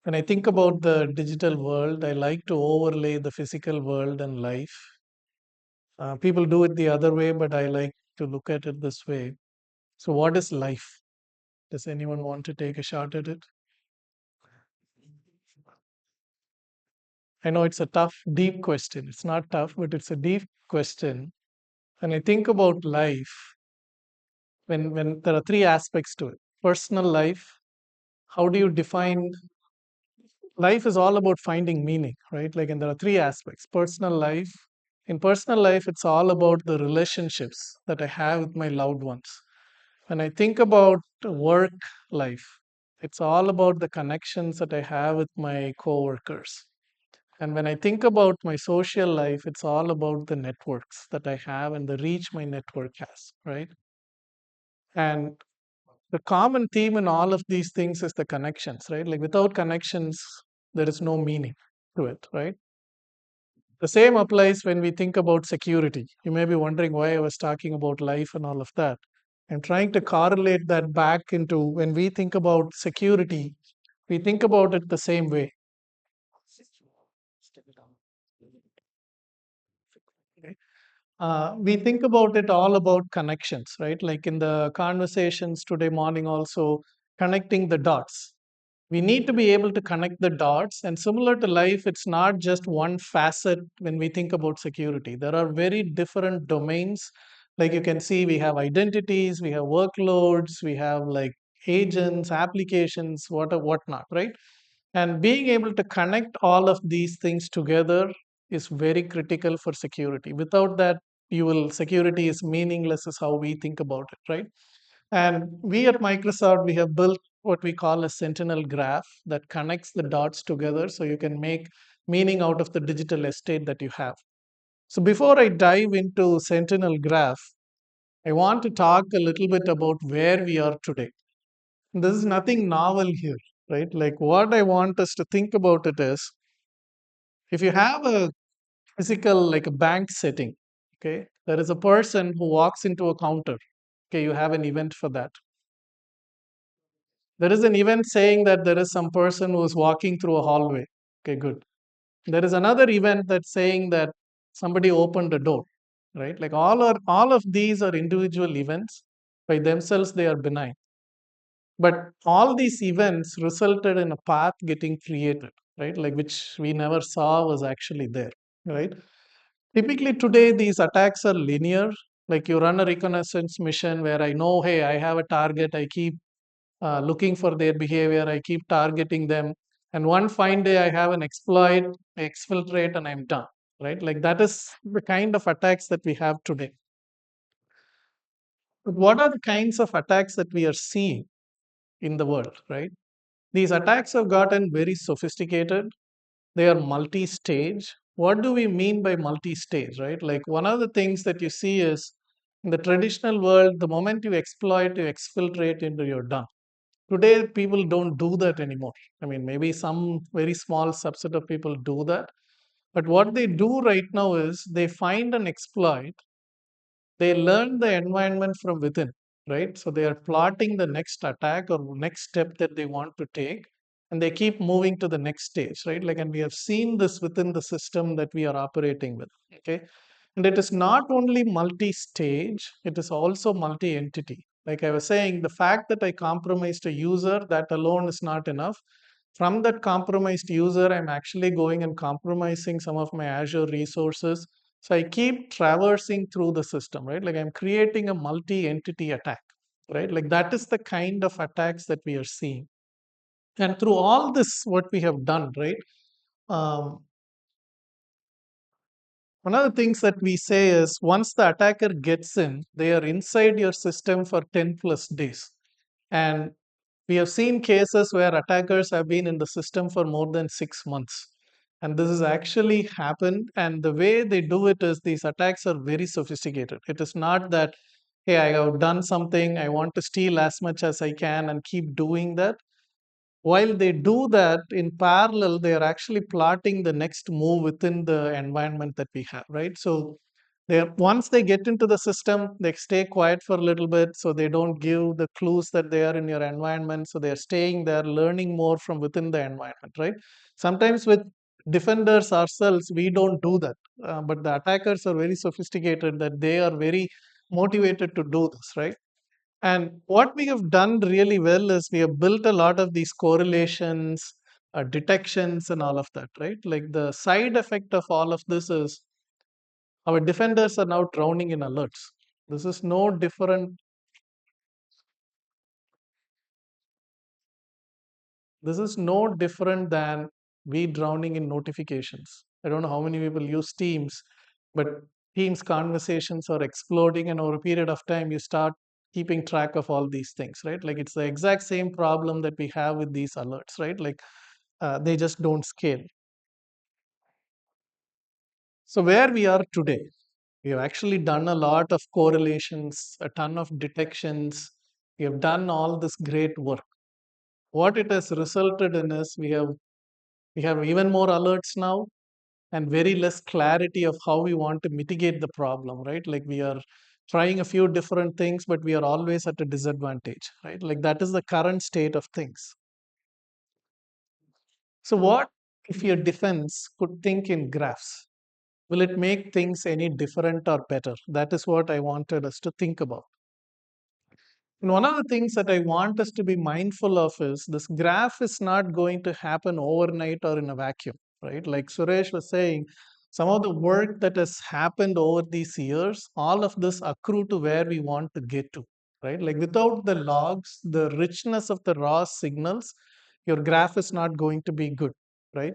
When I think about the digital world, I like to overlay the physical world and life. People do it the other way, but I like to look at it this way. So, what is life? Does anyone want to take a shot at it? I know it's a tough, deep question. It's not tough, but it's a deep question. When I think about life, when there are three aspects to it: personal life, how do you define life is all about finding meaning, right? Like, and there are three aspects. Personal life. In personal life, it's all about the relationships that I have with my loved ones. When I think about work life, it's all about the connections that I have with my coworkers. And when I think about my social life, it's all about the networks that I have and the reach my network has, right? And the common theme in all of these things is the connections, right? Like, without connections, there is no meaning to it, right? The same applies when we think about security. You may be wondering why I was talking about life and all of that. I'm trying to correlate that back into when we think about security, we think about it the same way. Okay? We think about it all about connections, right? Like in the conversations today morning, also connecting the dots. We need to be able to connect the dots. And similar to life, it's not just one facet when we think about security. There are very different domains. Like you can see, we have identities, we have workloads, we have like agents, applications, whatnot, right? And being able to connect all of these things together is very critical for security. Without that, you will security is meaningless, is how we think about it, right? And we at Microsoft, we have built what we call a Sentinel Graph that connects the dots together so you can make meaning out of the digital estate that you have. So before I dive into Sentinel Graph, I want to talk a little bit about where we are today. This is nothing novel here, right? Like, what I want us to think about it is, if you have a physical, like a bank setting, okay, there is a person who walks into a counter. Okay, you have an event for that. There is an event saying that there is some person who is walking through a hallway. Okay, good. There is another event that's saying that somebody opened a door, right? Like, all of these are individual events. By themselves, they are benign. But all these events resulted in a path getting created, right? Like, which we never saw was actually there, right? Typically today, these attacks are linear. Like, you run a reconnaissance mission where I know, hey, I have a target. I keep looking for their behavior. I keep targeting them. And one fine day, I have an exploit, I exfiltrate, and I'm done, right? Like, that is the kind of attacks that we have today. But what are the kinds of attacks that we are seeing in the world, right? These attacks have gotten very sophisticated. They are multi-stage. What do we mean by multi-stage, right? Like, one of the things that you see is in the traditional world, the moment you exploit, you exfiltrate into, you're done. Today, people don't do that anymore. I mean, maybe some very small subset of people do that. But what they do right now is they find an exploit, they learn the environment from within, right? So they are plotting the next attack or next step that they want to take, and they keep moving to the next stage, right? Like, and we have seen this within the system that we are operating with, okay? And it is not only multi stage, it is also multi entity. Like I was saying, the fact that I compromised a user, that alone is not enough. From that compromised user, I'm actually going and compromising some of my Azure resources. So I keep traversing through the system, right? Like, I'm creating a multi entity attack, right? Like, that is the kind of attacks that we are seeing. And through all this, what we have done, right? Um, One of the things that we say is, once the attacker gets in, they are inside your system for 10 plus days. And we have seen cases where attackers have been in the system for more than 6 months. And this has actually happened. And the way they do it is, these attacks are very sophisticated. It is not that, hey, I have done something, I want to steal as much as I can and keep doing that. While they do that, in parallel, they are actually plotting the next move within the environment that we have, right? So Once they get into the system, they stay quiet for a little bit, so they don't give the clues that they are in your environment. So they are staying there, learning more from within the environment, right? Sometimes with defenders ourselves, we don't do that, but the attackers are very sophisticated that they are very motivated to do this, right? And what we have done really well is we have built a lot of these correlations, detections, and all of that, right? Like the side effect of all of this is our defenders are now drowning in alerts. This is no different. This is no different than we drowning in notifications. I don't know how many people use Teams, but Teams conversations are exploding, and over a period of time, you start keeping track of all these things, right? Like it's the exact same problem that we have with these alerts, right? Like they just don't scale. So where we are today, we have actually done a lot of correlations, a ton of detections. We have done all this great work. What it has resulted in is we have even more alerts now and very less clarity of how we want to mitigate the problem, right? Like we are trying a few different things, but we are always at a disadvantage, right? Like that is the current state of things. So what if your defense could think in graphs? Will it make things any different or better? That is what I wanted us to think about. And one of the things that I want us to be mindful of is this graph is not going to happen overnight or in a vacuum, right? Like Suresh was saying, some of the work that has happened over these years, all of this accrue to where we want to get to, right? Like without the logs, the richness of the raw signals, your graph is not going to be good, right?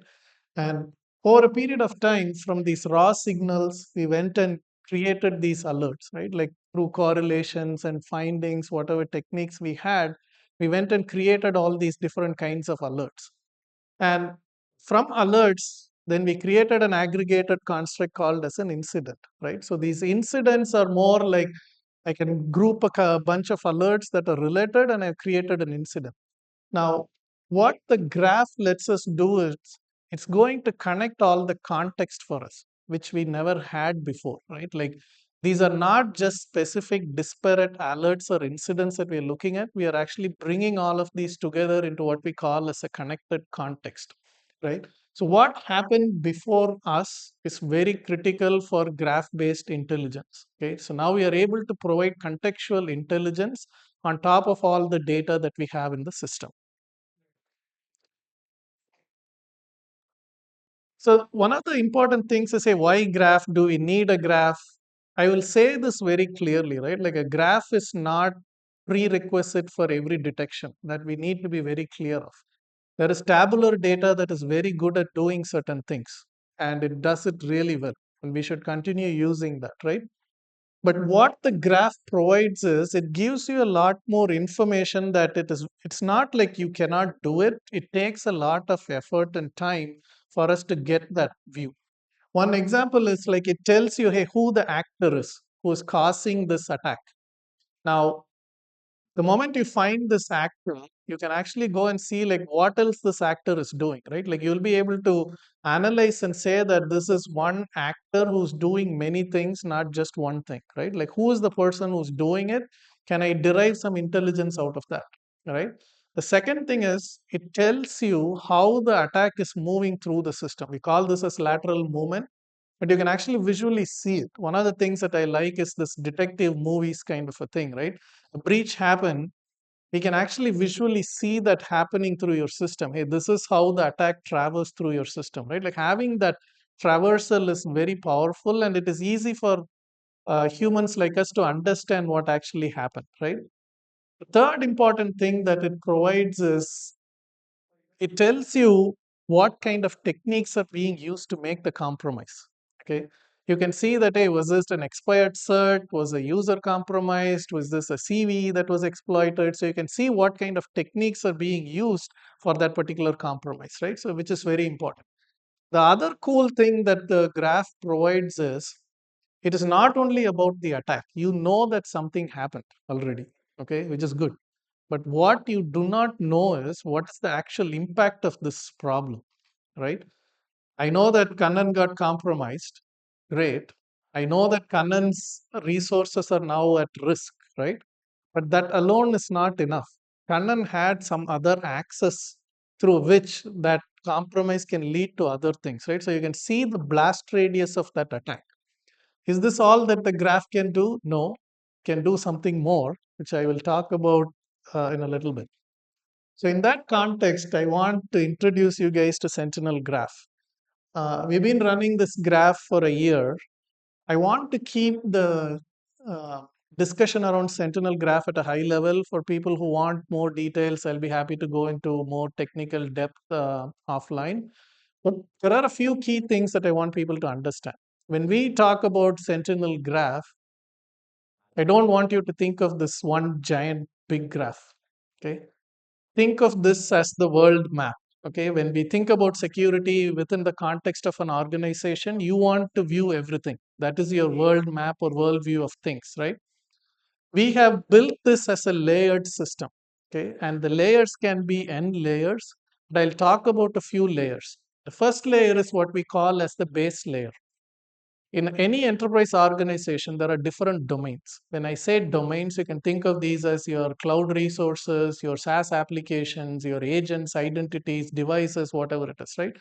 And over a period of time, from these raw signals, we went and created these alerts, right? Like through correlations and findings, whatever techniques we had, we went and created all these different kinds of alerts. And from alerts, then we created an aggregated construct called as an incident, right? So these incidents are more like I can group a bunch of alerts that are related and I've created an incident. Now, what the graph lets us do is it's going to connect all the context for us, which we never had before, right? Like these are not just specific disparate alerts or incidents that we're looking at. We are actually bringing all of these together into what we call as a connected context, right? So what happened before us is very critical for graph-based intelligence. Okay, so now we are able to provide contextual intelligence on top of all the data that we have in the system. So one of the important things is say why graph? Do we need a graph? I will say this very clearly, right? Like a graph is not prerequisite for every detection that we need to be very clear of. There is tabular data that is very good at doing certain things and it does it really well. And we should continue using that, right? But what the graph provides is it gives you a lot more information that it's not like you cannot do it. It takes a lot of effort and time for us to get that view. One example is like it tells you, hey, who the actor is who is causing this attack. Now, the moment you find this actor, you can actually go and see like what else this actor is doing, right? Like you'll be able to analyze and say that this is one actor who's doing many things, not just one thing, right? Like who is the person who's doing it? Can I derive some intelligence out of that, right? The second thing is it tells you how the attack is moving through the system. We call this as lateral movement, but you can actually visually see it. One of the things that I like is this detective movies kind of a thing, right? A breach happened, we can actually visually see that happening through your system. Hey, this is how the attack travels through your system, right? Like having that traversal is very powerful and it is easy for humans like us to understand what actually happened, right? The third important thing that it provides is it tells you what kind of techniques are being used to make the compromise. Okay, you can see that, hey, was this an expired cert? Was a user compromised? Was this a CV that was exploited? So you can see what kind of techniques are being used for that particular compromise, right? So which is very important. The other cool thing that the graph provides is it is not only about the attack. You know that something happened already, okay, which is good. But what you do not know is what is the actual impact of this problem, right? I know that Kannan got compromised. Great. I know that Kannan's resources are now at risk, right? But that alone is not enough. Kannan had some other access through which that compromise can lead to other things, right? So you can see the blast radius of that attack. Is this all that the graph can do? No, can do something more, which I will talk about in a little bit. So in that context, I want to introduce you guys to Sentinel Graph. We've been running this graph for a year. I want to keep the uh, discussion around Sentinel Graph at a high level. For people who want more details, I'll be happy to go into more technical depth offline. But there are a few key things that I want people to understand. When we talk about Sentinel Graph, I don't want you to think of this one giant big graph. Okay, think of this as the world map. Okay, when we think about security within the context of an organization, you want to view everything. That is your world map or world view of things, right? We have built this as a layered system. Okay, and the layers can be n layers, but I'll talk about a few layers. The first layer is what we call as the base layer. In any enterprise organization, there are different domains. When I say domains, you can think of these as your cloud resources, your SaaS applications, your agents, identities, devices, whatever it is, right?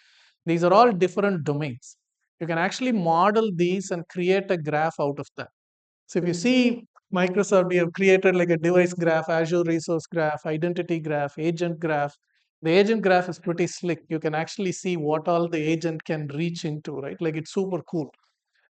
These are all different domains. You can actually model these and create a graph out of that. So if you see Microsoft, we have created like a device graph, Azure resource graph, identity graph, agent graph. The agent graph is pretty slick. You can actually see what all the agent can reach into, right? Like it's super cool.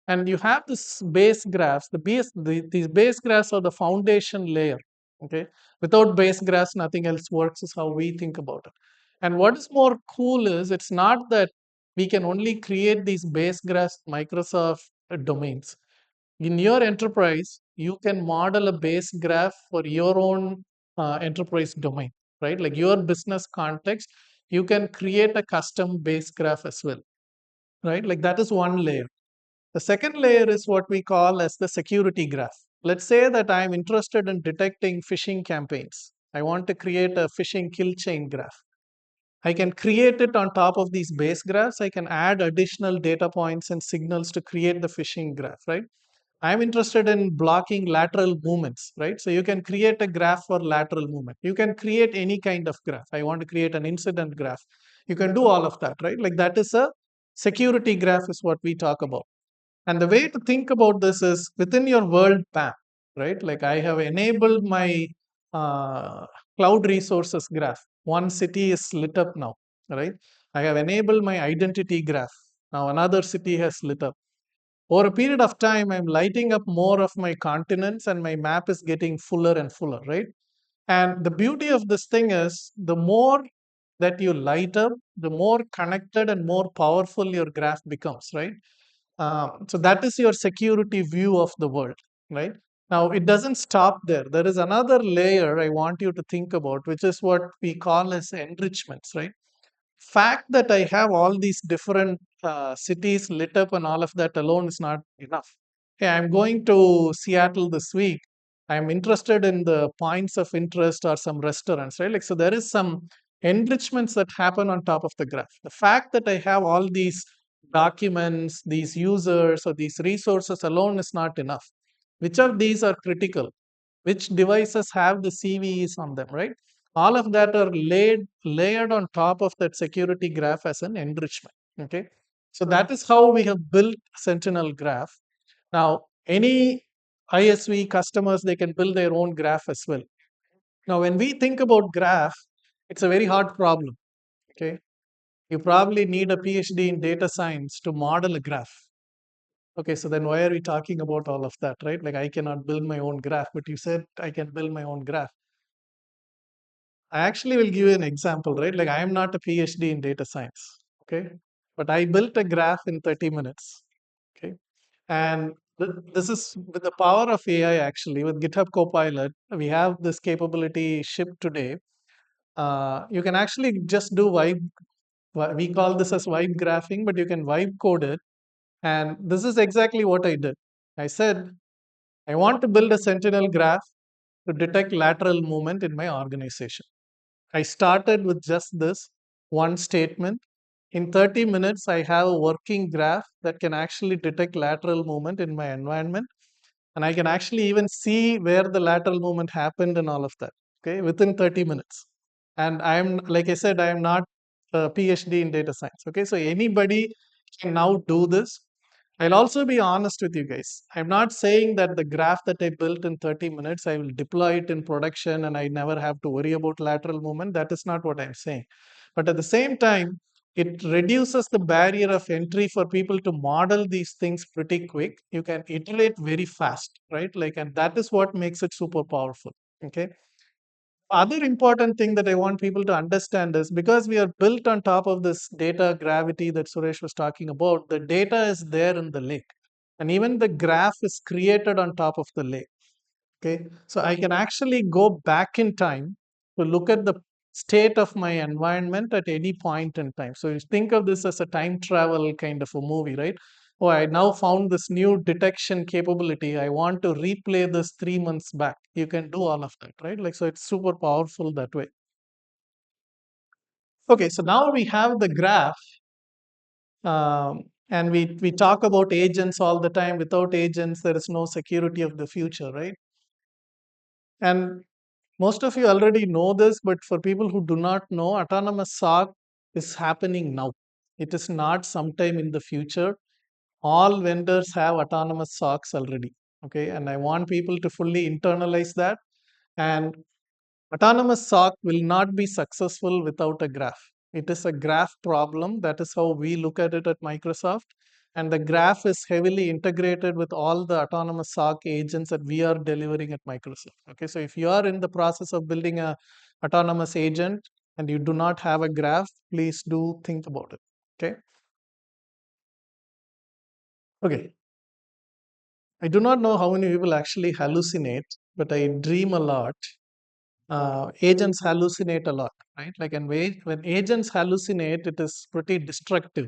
And you have this base graphs. These base graphs are the foundation layer. Okay, without base graphs, nothing else works. Is how we think about it. And what is more cool is it's not that we can only create these base graphs Microsoft domains. In your enterprise, you can model a base graph for your own enterprise domain, right? Like your business context, you can create a custom base graph as well, right? Like that is one layer. The second layer is what we call as the security graph. Let's say that I'm interested in detecting phishing campaigns. I want to create a phishing kill chain graph. I can create it on top of these base graphs. I can add additional data points and signals to create the phishing graph, right? I'm interested in blocking lateral movements, right? So you can create a graph for lateral movement. You can create any kind of graph. I want to create an incident graph. You can do all of that, right? Like that is a security graph is what we talk about. And the way to think about this is within your world map, right? Like I have enabled my uh, cloud resources graph. One city is lit up now, right? I have enabled my identity graph. Now another city has lit up. Over a period of time, I'm lighting up more of my continents and my map is getting fuller and fuller, right? And the beauty of this thing is the more that you light up, the more connected and more powerful your graph becomes, right? So that is your security view of the world, right? Now, it doesn't stop there. There is another layer I want you to think about, which is what we call as enrichments, right? Fact that I have all these different cities lit up and all of that alone is not enough. Hey, I'm going to Seattle this week. I'm interested in the points of interest or some restaurants, right? Like, so there is some enrichments that happen on top of the graph. The fact that I have all these documents, these users, or these resources alone is not enough. Which of these are critical? Which devices have the CVEs on them, right? All of that are layered on top of that security graph as an enrichment. Okay, so that is how we have built Sentinel Graph. Now, any ISV customers, they can build their own graph as well. Now, when we think about graph, it's a very hard problem. Okay, you probably need a PhD in data science to model a graph. Okay, so then why are we talking about all of that, right? Like I cannot build my own graph, but you said I can build my own graph. I actually will give you an example, right? Like I am not a PhD in data science, okay? But I built a graph in 30 minutes, okay? And this is with the power of AI actually, with GitHub Copilot, we have this capability shipped today. You can actually just do we call this as vibe graphing, but you can vibe code it. And this is exactly what I did. I said, I want to build a Sentinel graph to detect lateral movement in my organization. I started with just this one statement. In 30 minutes, I have a working graph that can actually detect lateral movement in my environment. And I can actually even see where the lateral movement happened and all of that, okay, within 30 minutes. And I'm, like I said, I am not a PhD in data science, okay? So anybody can now do this. I'll also be honest with you guys. I'm not saying that the graph that I built in 30 minutes, I will deploy it in production and I never have to worry about lateral movement. That is not what I'm saying. But at the same time, it reduces the barrier of entry for people to model these things pretty quick. You can iterate very fast, right? Like, and that is what makes it super powerful. Okay. Other important thing that I want people to understand is because we are built on top of this data gravity that Suresh was talking about, the data is there in the lake. And even the graph is created on top of the lake. Okay, so I can actually go back in time to look at the state of my environment at any point in time. So you think of this as a time travel kind of a movie, right? Oh, I now found this new detection capability. I want to replay this 3 months back. You can do all of that, right? Like, so it's super powerful that way. Okay, so now we have the graph, and we talk about agents all the time. Without agents, there is no security of the future, right? And most of you already know this, but for people who do not know, autonomous SOC is happening now. It is not sometime in the future. All vendors have autonomous SOCs already. Okay, and I want people to fully internalize that. And autonomous SOC will not be successful without a graph. It is a graph problem. That is how we look at it at Microsoft. And the graph is heavily integrated with all the autonomous SOC agents that we are delivering at Microsoft. Okay, so if you are in the process of building a autonomous agent and you do not have a graph, please do think about it. Okay. Okay. I do not know how many people actually hallucinate, but I dream a lot. Agents hallucinate a lot, right? Like, and when agents hallucinate, it is pretty destructive.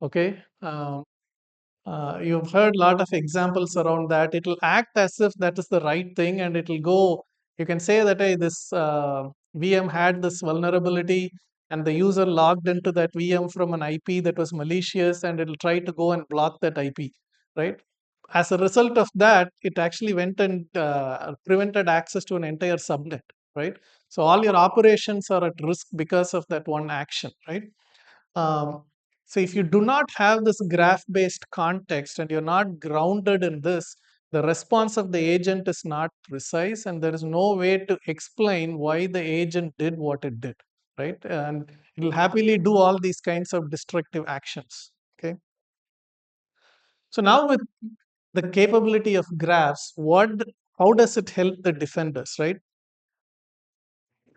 Okay. You've heard a lot of examples around that. It will act as if that is the right thing, and it will go. You can say that, hey, this VM had this vulnerability, and the user logged into that VM from an IP that was malicious, and it will try to go and block that IP, right? As a result of that, it actually went and prevented access to an entire subnet, right? So all your operations are at risk because of that one action, right? Um, so if you do not have this graph-based context and you're not grounded in this, the response of the agent is not precise, and there is no way to explain why the agent did what it did, right? And it will happily do all these kinds of destructive actions. Okay. So now with the capability of graphs, how does it help the defenders, right?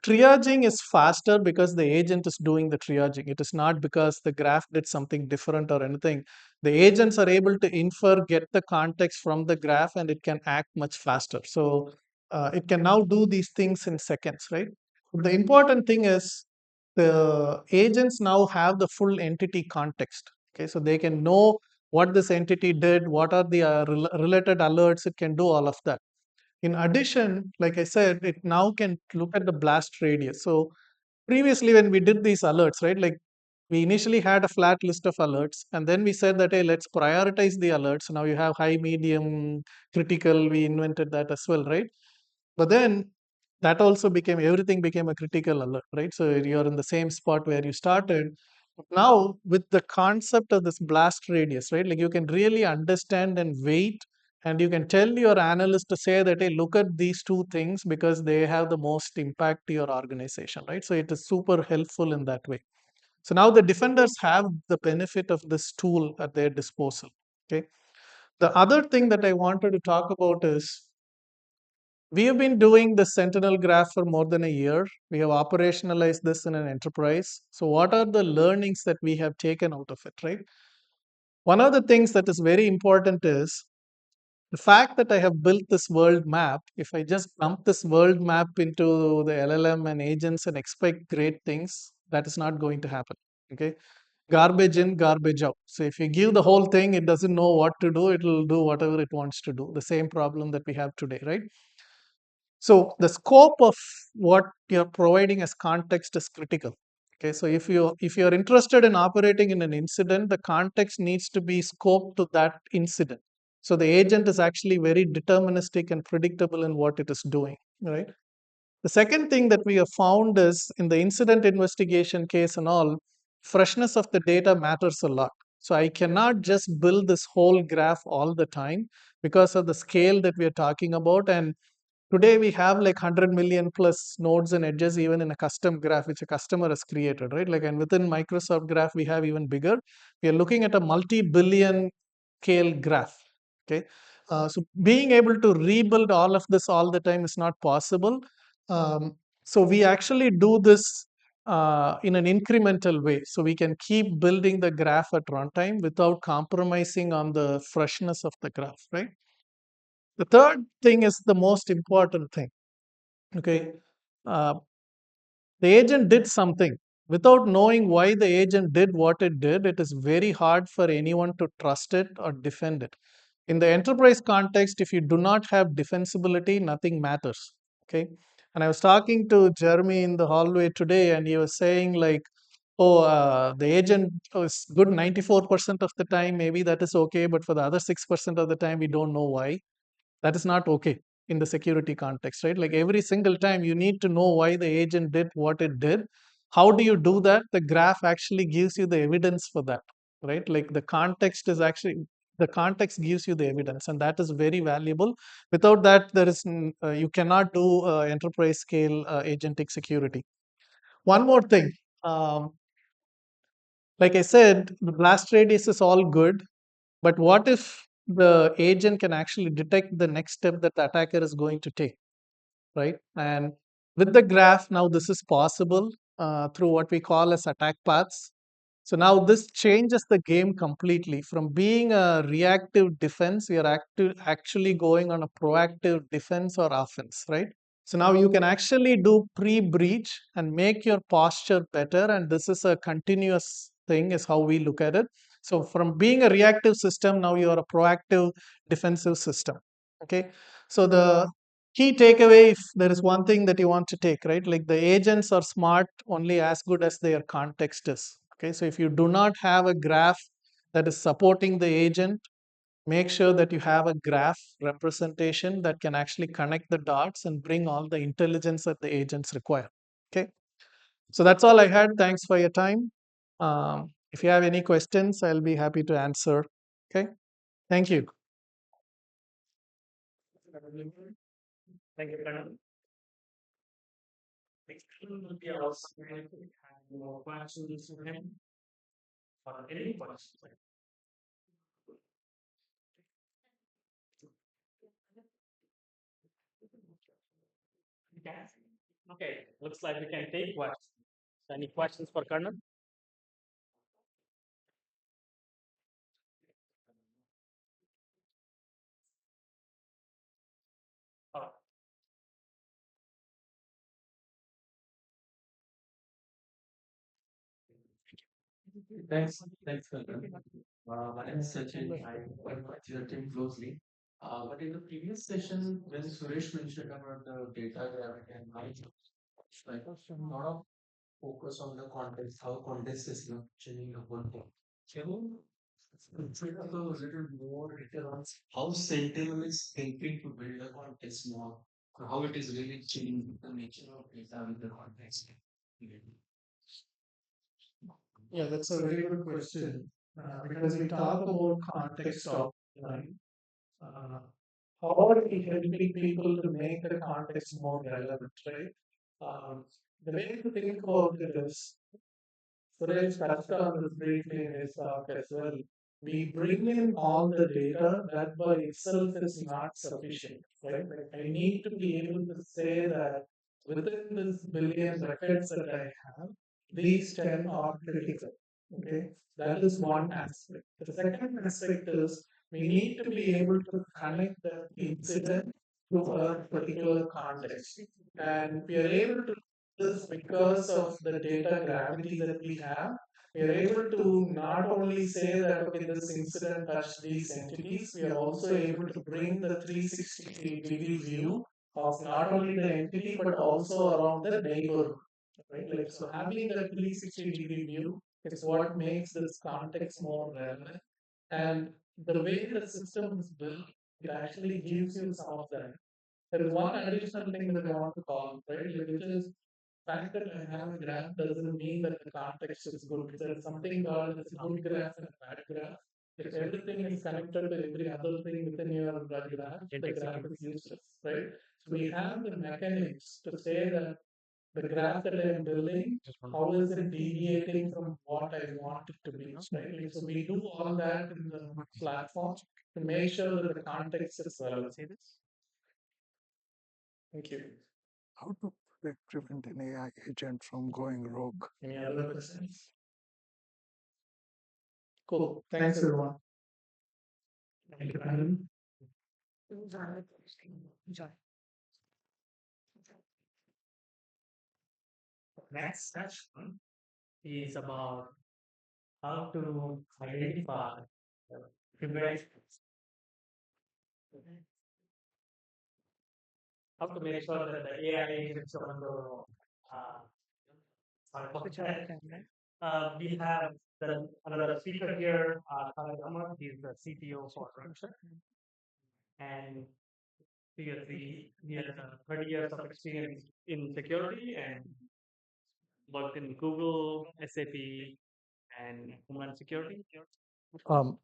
Triaging is faster because the agent is doing the triaging. It is not because the graph did something different or anything. The agents are able to infer, get the context from the graph, and it can act much faster. So it can now do these things in seconds, right? The important thing is the agents now have the full entity context. Okay, so they can know what this entity did, what are the related alerts, it can do all of that. In addition, like I said, it now can look at the blast radius. So previously when we did these alerts, right, like we initially had a flat list of alerts, and then we said that, hey, let's prioritize the alerts. Now you have high, medium, critical. We invented that as well, right? But then that also became, everything became a critical alert, right? So you're in the same spot where you started. Now with the concept of this blast radius, right? Like you can really understand and weight, and you can tell your analyst to say that, hey, look at these two things because they have the most impact to your organization, right? So it is super helpful in that way. So now the defenders have the benefit of this tool at their disposal. Okay. The other thing that I wanted to talk about is we have been doing the Sentinel Graph for more than a year. We have operationalized this in an enterprise. So, what are the learnings that we have taken out of it, right? One of the things that is very important is the fact that I have built this world map. If I just dump this world map into the LLM and agents and expect great things, that is not going to happen. Okay. Garbage in, garbage out. So, if you give the whole thing, it doesn't know what to do, it will do whatever it wants to do. The same problem that we have today, right? So the scope of what you're providing as context is critical. Okay, so if you're interested in operating in an incident, the context needs to be scoped to that incident. So the agent is actually very deterministic and predictable in what it is doing, right? The second thing that we have found is in the incident investigation case and all, freshness of the data matters a lot. So I cannot just build this whole graph all the time because of the scale that we are talking about. And today we have like 100 million plus nodes and edges even in a custom graph which a customer has created, right? Like, and within Microsoft Graph we have even bigger. We are looking at a multi-billion scale graph. Okay, so being able to rebuild all of this all the time is not possible. So we actually do this in an incremental way. So we can keep building the graph at runtime without compromising on the freshness of the graph, right? The third thing is the most important thing. Okay, uh, the agent did something. Without knowing why the agent did what it did, it is very hard for anyone to trust it or defend it. In the enterprise context, if you do not have defensibility, nothing matters. Okay. And I was talking to Jeremy in the hallway today, and he was saying, like, oh, the agent is good 94% of the time, maybe that is okay, but for the other 6% of the time, we don't know why. That is not okay in the security context, right? Like every single time you need to know why the agent did what it did. How do you do that? The graph actually gives you the evidence for that, right? Like the context gives you the evidence, and that is very valuable. Without that, you cannot do enterprise scale agentic security. One more thing, um, like I said, the blast radius is all good, but what if the agent can actually detect the next step that the attacker is going to take, right? And with the graph, now this is possible through what we call as attack paths. So now this changes the game completely. From being a reactive defense, we are actually going on a proactive defense or offense, right? So now you can actually do pre-breach and make your posture better. And this is a continuous thing, is how we look at it. So from being a reactive system, now you are a proactive defensive system. Okay. So the key takeaway, if there is one thing that you want to take, right? Like the agents are smart only as good as their context is. Okay. So if you do not have a graph that is supporting the agent, make sure that you have a graph representation that can actually connect the dots and bring all the intelligence that the agents require. Okay, so that's all I had. Thanks for your time. If you have any questions, I'll be happy to answer. Okay, thank you. Thank you, Pranav. Next one will be also have more questions for him or any questions. Okay. Okay, looks like we can take questions. Any questions for Karnan? Oh, Thanks, Karan. My name is Sachin. I work with your team closely. But in the previous session, when Suresh mentioned about the data gravity and I like a lot of focus on the context, how context is not changing the whole thing. Can you explain a little more detail on how Sentinel is helping to build a context more, so how it is really changing the nature of data with the context? Yeah, that's a very good question. Because we talk about context offline, uh, how are we helping people to make the context more relevant, right? The way to think about it is, Suresh touched on this briefly in his talk as well. We bring in all the data, that by itself is not sufficient, right? Like I need to be able to say that within this billion records that I have, these 10 are critical. Okay, that is one aspect. The second aspect is we need to be able to connect the incident to a particular context. And we are able to this because of the data gravity that we have. We are able to not only say that okay, this incident touched these entities, we are also able to bring the 360-degree view of not only the entity but also around the neighborhood. right? Like, so having that 360-degree view is what makes this context more relevant. And the way the system is built, it actually gives you some of that. There is one additional thing that I want to call, right? Like, which is fact that I have a graph doesn't mean that the context is good. There is something called as a good graph and a bad graph. If everything is connected to every other thing within your graph, the graph is useless, right? So we have the mechanics to say that the graph that I am building, how is it deviating from what I want it to be, right? Like, so we do all that in the platform to make sure that the context is relevant. Thank you. How to prevent an AI agent from going rogue? Any other questions? Cool. Thanks, everyone. Thank you, Brandon. Next session is about how to identify prevent how to make sure that the AI agents on the we have another speaker here, Khaled Ahmad. He's the CTO for Runset, and he has 30 years of experience in security and worked in Google, SAP, and Homeland Security. Um,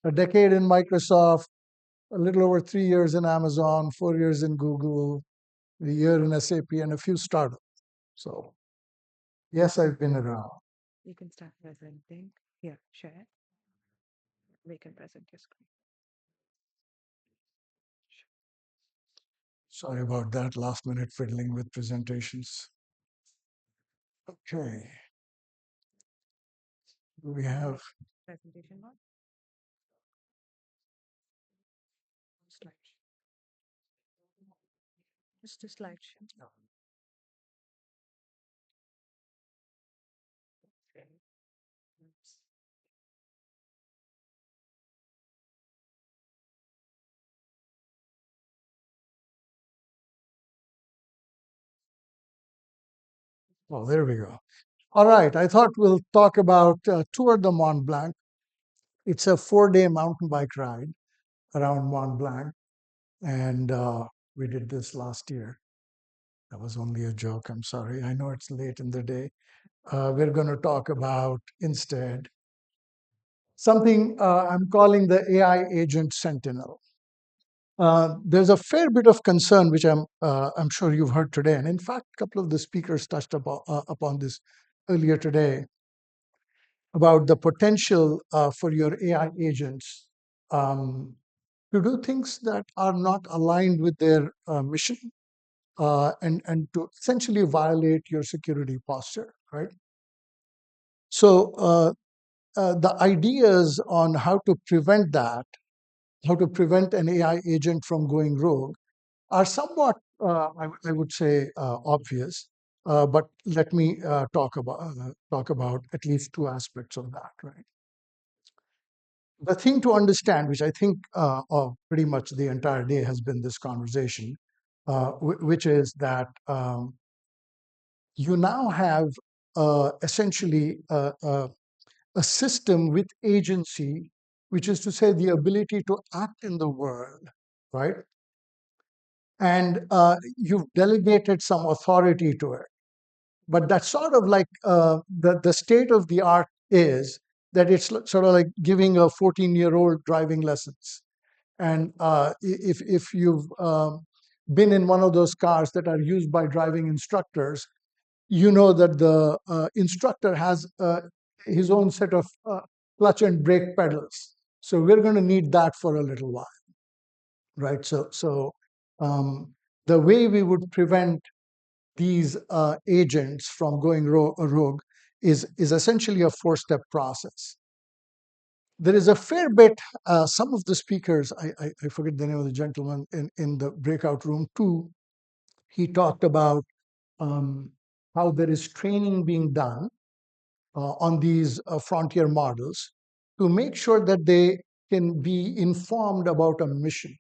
a decade in Microsoft, a little over 3 years in Amazon, 4 years in Google, a year in SAP, and a few startups. So, yes, I've been around. You can start presenting. Here, share. We can present your screen. Sorry about that, last minute fiddling with presentations. Okay. We have Presentation one. Slide. Just a slideshow. Oh, there we go. All right, I thought we'll talk about Tour de Mont Blanc. It's a 4-day mountain bike ride around Mont Blanc, and we did this last year. That was only a joke, I'm sorry. I know it's late in the day. We're going to talk about instead something I'm calling the AI agent Sentinel. There's a fair bit of concern, which I'm sure you've heard today, and in fact, a couple of the speakers touched upon this earlier today, about the potential for your AI agents to do things that are not aligned with their mission, and to essentially violate your security posture, right? So the ideas on how to prevent that, how to prevent an AI agent from going rogue, are somewhat, I would say, obvious. But let me talk about at least two aspects of that. Right. The thing to understand, which I think pretty much the entire day has been this conversation, which is that you now have essentially a system with agency, which is to say the ability to act in the world, right? And you've delegated some authority to it. But that's sort of like the state of the art is that it's sort of like giving a 14-year-old driving lessons. And if you've been in one of those cars that are used by driving instructors, you know that the instructor has his own set of clutch and brake pedals. So we're going to need that for a little while, right? So the way we would prevent these agents from going rogue is essentially a 4-step process. There is a fair bit, some of the speakers, I forget the name of the gentleman in the breakout room too, he talked about how there is training being done on these frontier models to make sure that they can be informed about a mission,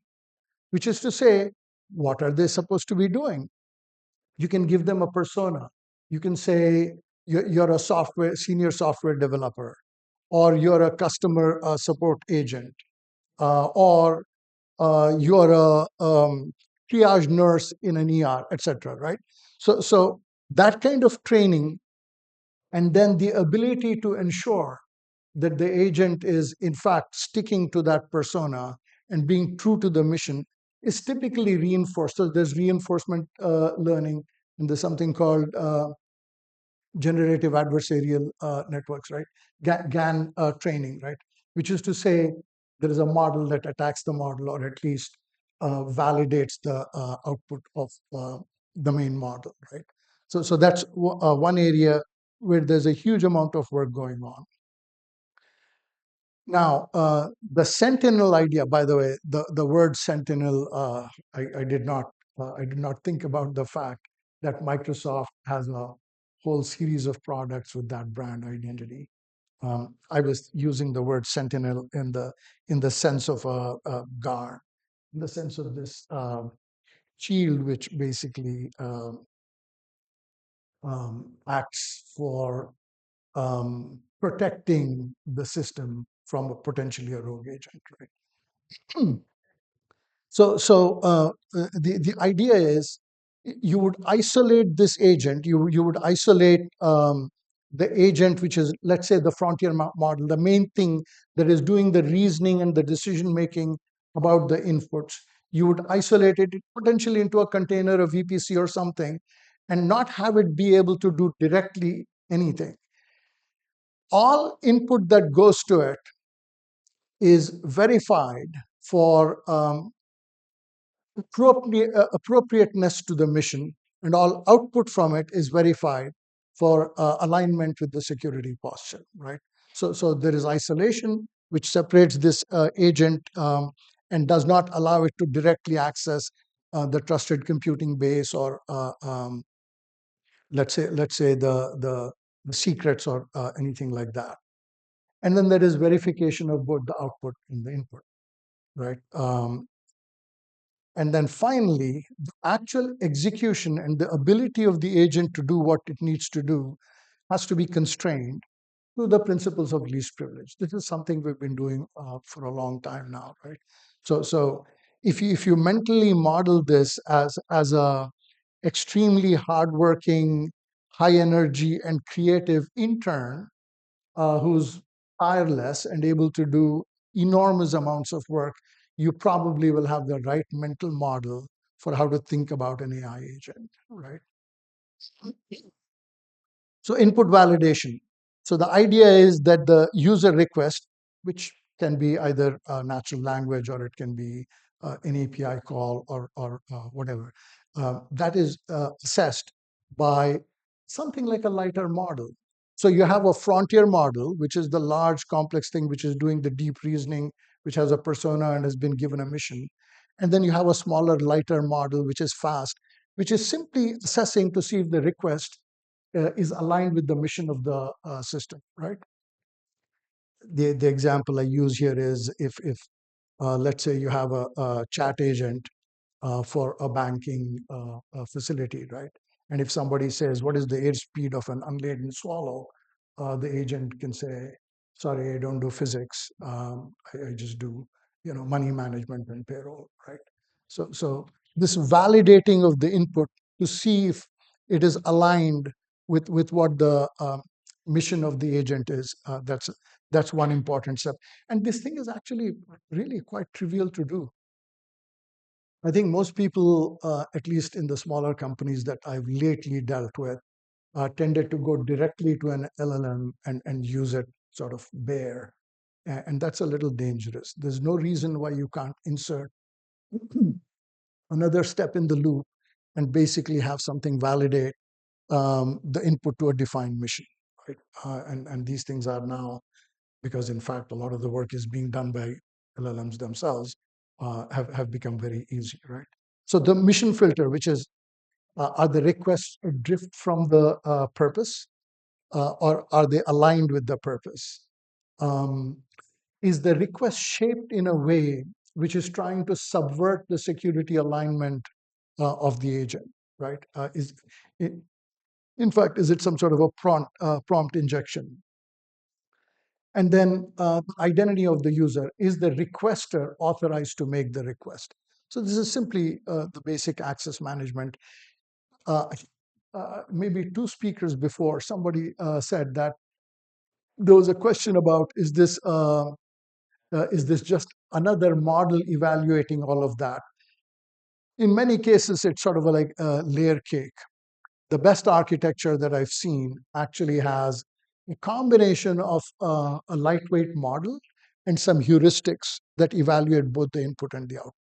which is to say, what are they supposed to be doing? You can give them a persona. You can say you're a senior software developer, or you're a customer support agent, or you're a triage nurse in an ER, etc. Right? So that kind of training, and then the ability to ensure that the agent is in fact sticking to that persona and being true to the mission is typically reinforced. So there's reinforcement learning, and there's something called generative adversarial networks, right? GAN training, right? Which is to say there is a model that attacks the model, or at least validates the output of the main model, right? So that's one area where there's a huge amount of work going on. Now, the Sentinel idea, by the way, the word Sentinel, I did not think about the fact that Microsoft has a whole series of products with that brand identity. I was using the word Sentinel in the sense of a guard, in the sense of this shield, which basically acts for protecting the system from a potentially a rogue agent, right? So the idea is you would isolate this agent. You would isolate the agent, which is, let's say, the frontier model, the main thing that is doing the reasoning and the decision making about the inputs. You would isolate it potentially into a container, a VPC or something, and not have it be able to do directly anything. All input that goes to it is verified for appropriateness to the mission, and all output from it is verified for alignment with the security posture, right? So there is isolation, which separates this agent and does not allow it to directly access the trusted computing base, or let's say the secrets, or anything like that. And then there is verification of both the output and the input, right? And then finally, the actual execution and the ability of the agent to do what it needs to do has to be constrained to the principles of least privilege. This is something we've been doing for a long time now, right? So if you mentally model this as a extremely hardworking, high energy, and creative intern who's tireless and able to do enormous amounts of work, you probably will have the right mental model for how to think about an AI agent, right? So input validation. So the idea is that the user request, which can be either natural language, or it can be an API call, or whatever, that is assessed by something like a lighter model. So you have a frontier model, which is the large complex thing, which is doing the deep reasoning, which has a persona and has been given a mission. And then you have a smaller, lighter model, which is fast, which is simply assessing to see if the request is aligned with the mission of the system, right? The example I use here is if let's say you have a chat agent for a banking facility, right? And if somebody says, what is the airspeed of an unladen swallow? The agent can say, sorry, I don't do physics. I just do, money management and payroll, right? So this validating of the input to see if it is aligned with what the mission of the agent is, that's one important step. And this thing is actually really quite trivial to do. I think most people, at least in the smaller companies that I've lately dealt with, tended to go directly to an LLM and use it sort of bare. And that's a little dangerous. There's no reason why you can't insert another step in the loop and basically have something validate the input to a defined mission, right? And these things are now, because in fact, a lot of the work is being done by LLMs themselves, have become very easy, right? So the mission filter, which is, are the requests adrift from the purpose, or are they aligned with the purpose? Is the request shaped in a way which is trying to subvert the security alignment of the agent, right? Is it, In fact, is it some sort of a prompt injection? And then the identity of the user. Is the requester authorized to make the request? So this is simply the basic access management. Maybe two speakers before, somebody said that there was a question about, is this just another model evaluating all of that? In many cases, it's sort of like a layer cake. The best architecture that I've seen actually has a combination of a lightweight model and some heuristics that evaluate both the input and the output,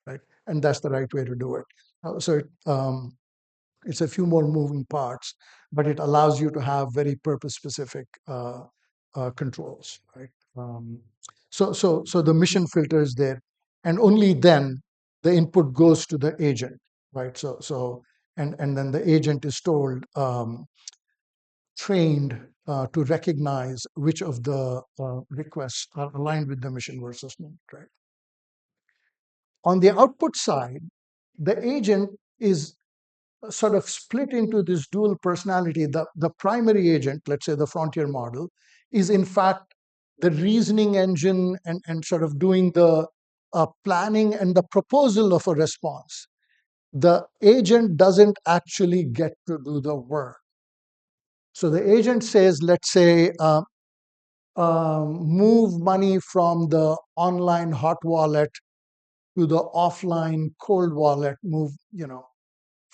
right? And that's the right way to do it. It's a few more moving parts, but it allows you to have very purpose-specific controls, right? So the mission filter is there, and only then the input goes to the agent, right? And then the agent is told, trained to recognize which of the requests are aligned with the mission versus not, right? On the output side, the agent is sort of split into this dual personality. The primary agent, let's say the frontier model, is in fact the reasoning engine and sort of doing the planning and the proposal of a response. The agent doesn't actually get to do the work. So the agent says, let's say, move money from the online hot wallet to the offline cold wallet, move,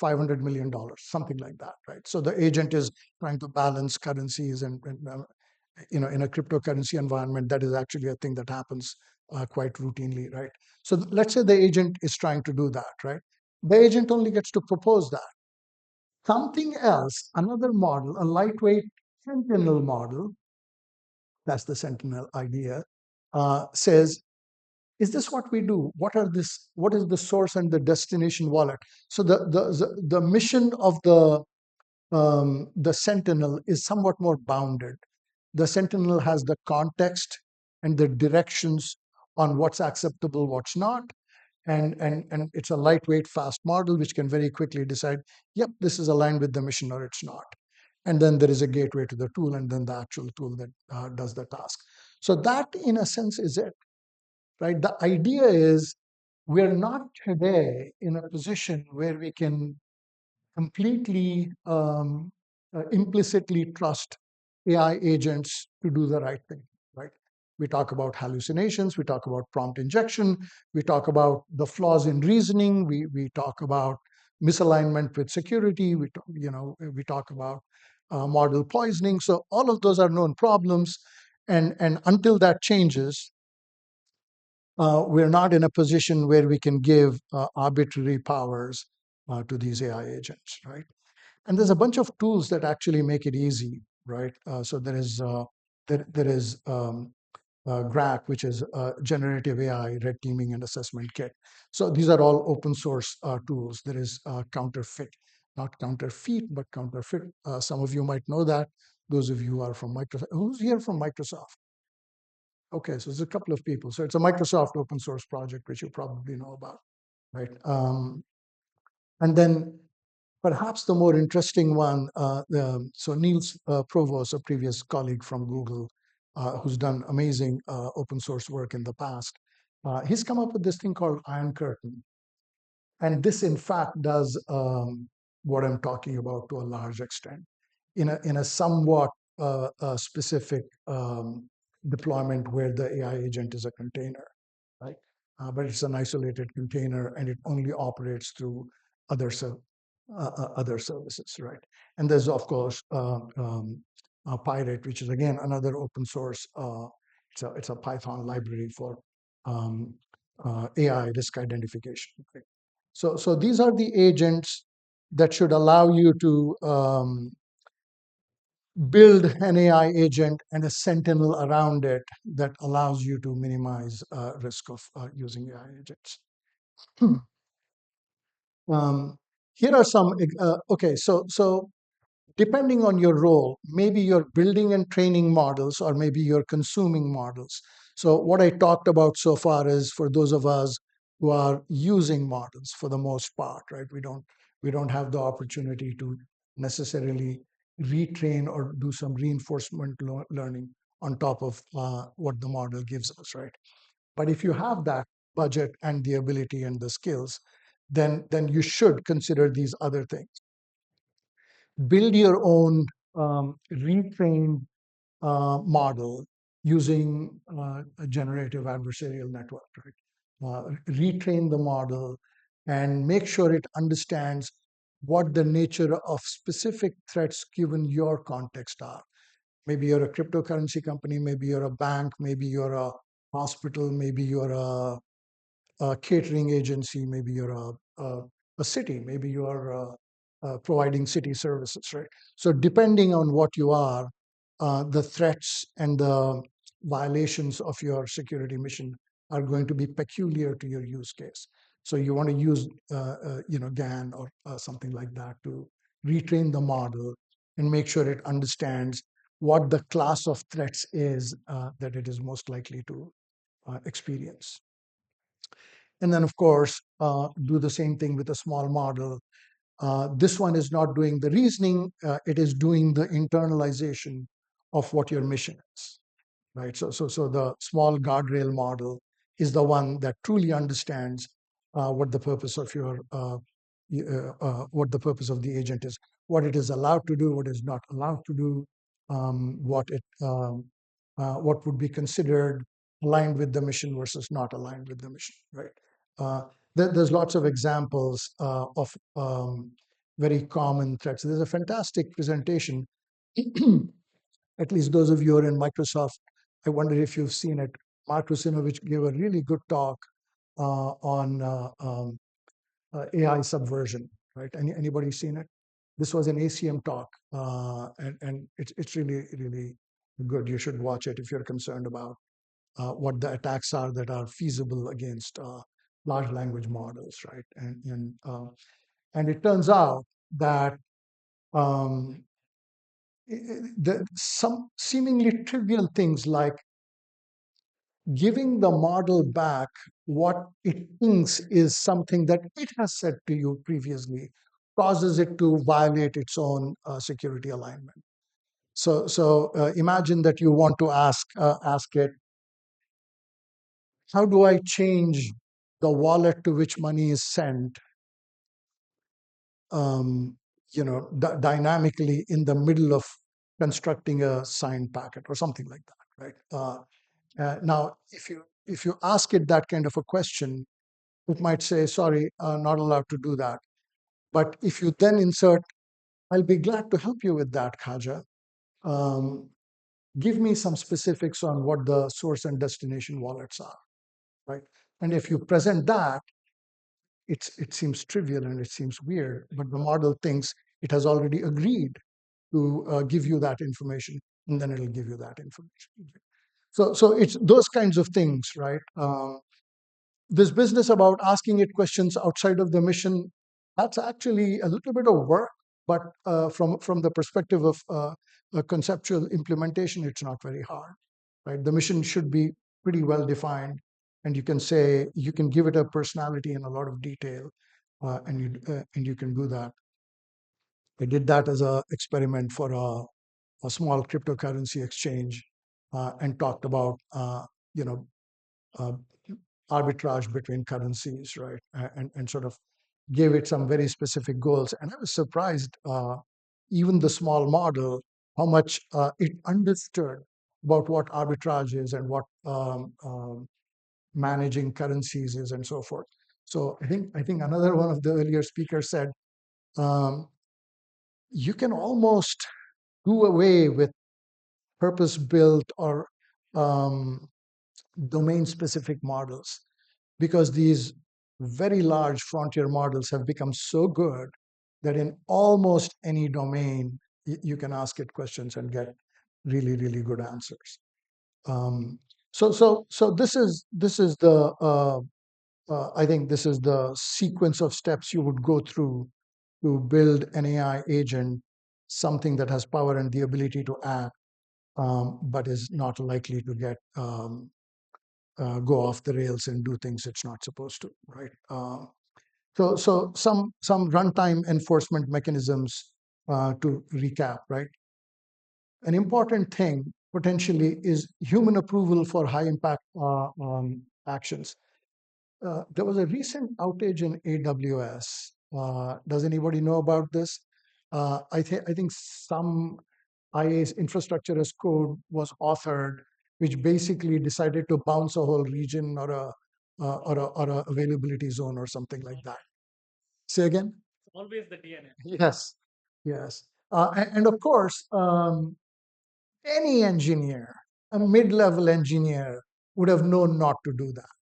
$500 million, something like that, right? So the agent is trying to balance currencies and in a cryptocurrency environment, that is actually a thing that happens quite routinely, right? So let's say the agent is trying to do that, right? The agent only gets to propose that. Something else, another model, a lightweight Sentinel model, that's the Sentinel idea, says, is this what we do? What is the source and the destination wallet? So the mission of the Sentinel is somewhat more bounded. The Sentinel has the context and the directions on what's acceptable, what's not. And it's a lightweight, fast model which can very quickly decide, yep, this is aligned with the mission or it's not. And then there is a gateway to the tool and then the actual tool that does the task. So that, in a sense, is it, right? The idea is we're not today in a position where we can completely implicitly trust AI agents to do the right thing, right? We talk about hallucinations, we talk about prompt injection, we talk about the flaws in reasoning, we talk about misalignment with security, we talk about model poisoning. So all of those are known problems, and until that changes, we're not in a position where we can give arbitrary powers to these AI agents, right? And there's a bunch of tools that actually make it easy, right? So there is GRAC, which is generative AI red teaming and assessment kit. So these are all open source tools. There is counterfeit, not counterfeit, but counterfeit. Some of you might know that. Those of you who are from Microsoft, who's here from Microsoft? Okay, so there's a couple of people. So it's a Microsoft open source project, which you probably know about, right? And then perhaps the more interesting one, so Niels Provost, a previous colleague from Google, who's done amazing open source work in the past, he's come up with this thing called Iron Curtain. And this, in fact, does what I'm talking about to a large extent in a somewhat specific deployment where the AI agent is a container, right? But it's an isolated container and it only operates through other services, right? And there's, of course, Pirate, which is, again, another open source. It's a Python library for AI risk identification. Right? So these are the agents that should allow you to build an AI agent and a sentinel around it that allows you to minimize risk of using AI agents. Here are some, okay, so depending on your role, maybe you're building and training models or maybe you're consuming models. So what I talked about so far is for those of us who are using models for the most part, right? We don't have the opportunity to necessarily retrain or do some reinforcement learning on top of what the model gives us, right? But if you have that budget and the ability and the skills, then you should consider these other things. Build your own retrained model using a generative adversarial network, right? Retrain the model and make sure it understands what the nature of specific threats given your context are. Maybe you're a cryptocurrency company, maybe you're a bank, maybe you're a hospital, maybe you're a catering agency, maybe you're a city, maybe you are providing city services, right? So depending on what you are, the threats and the violations of your security mission are going to be peculiar to your use case. So you want to use, GAN or something like that to retrain the model and make sure it understands what the class of threats is that it is most likely to experience. And then, of course, do the same thing with a small model. This one is not doing the reasoning, it is doing the internalization of what your mission is, right? So the small guardrail model is the one that truly understands what the purpose of what the purpose of the agent is, what it is allowed to do, what is not allowed to do, what would be considered aligned with the mission versus not aligned with the mission, right? There's lots of examples of very common threats. There's a fantastic presentation. At least those of you who are in Microsoft, I wonder if you've seen it. Mark Rusinovich gave a really good talk on AI subversion, right? Anybody seen it? This was an ACM talk, and it's really, really good. You should watch it if you're concerned about what the attacks are that are feasible against large language models, right? And it turns out that um, some seemingly trivial things like giving the model back what it thinks is something that it has said to you previously causes it to violate its own security alignment. So imagine that you want to ask it, how do I change the wallet to which money is sent, um, dynamically in the middle of constructing a signed packet or something like that, right? Now, if you ask it that kind of a question, it might say, sorry, not allowed to do that. But if you then insert, I'll be glad to help you with that, Khaja. Um, Give me some specifics on what the source and destination wallets are, right? And if you present that, it seems trivial and it seems weird, but the model thinks it has already agreed to give you that information, and then it'll give you that information. So it's those kinds of things, right? This business about asking it questions outside of the mission, that's actually a little bit of work, but from the perspective of a conceptual implementation, it's not very hard, right? The mission should be pretty well defined, and you can say, you can give it a personality in a lot of detail, and you can do that. I did that as an experiment for a small cryptocurrency exchange, and talked about you know uh, arbitrage between currencies, right? And sort of gave it some very specific goals. And I was surprised, even the small model, how much it understood about what arbitrage is and what managing currencies is and so forth. So I think another one of the earlier speakers said, um, you can almost do away with purpose-built or um, domain-specific models, because these very large frontier models have become so good that in almost any domain, you can ask it questions and get really, really good answers. So this is the I think this is the sequence of steps you would go through to build an AI agent, something that has power and the ability to act, but is not likely to get go off the rails and do things it's not supposed to, right? So some runtime enforcement mechanisms to recap, right? An important thing potentially is human approval for high impact actions. There was a recent outage in AWS. Does anybody know about this? I think some IaaS infrastructure as code was authored, which basically decided to bounce a whole region or a availability zone or something like that. Say again? Always the DNA. Yes, yes. And of course, any engineer, a mid-level engineer, would have known not to do that,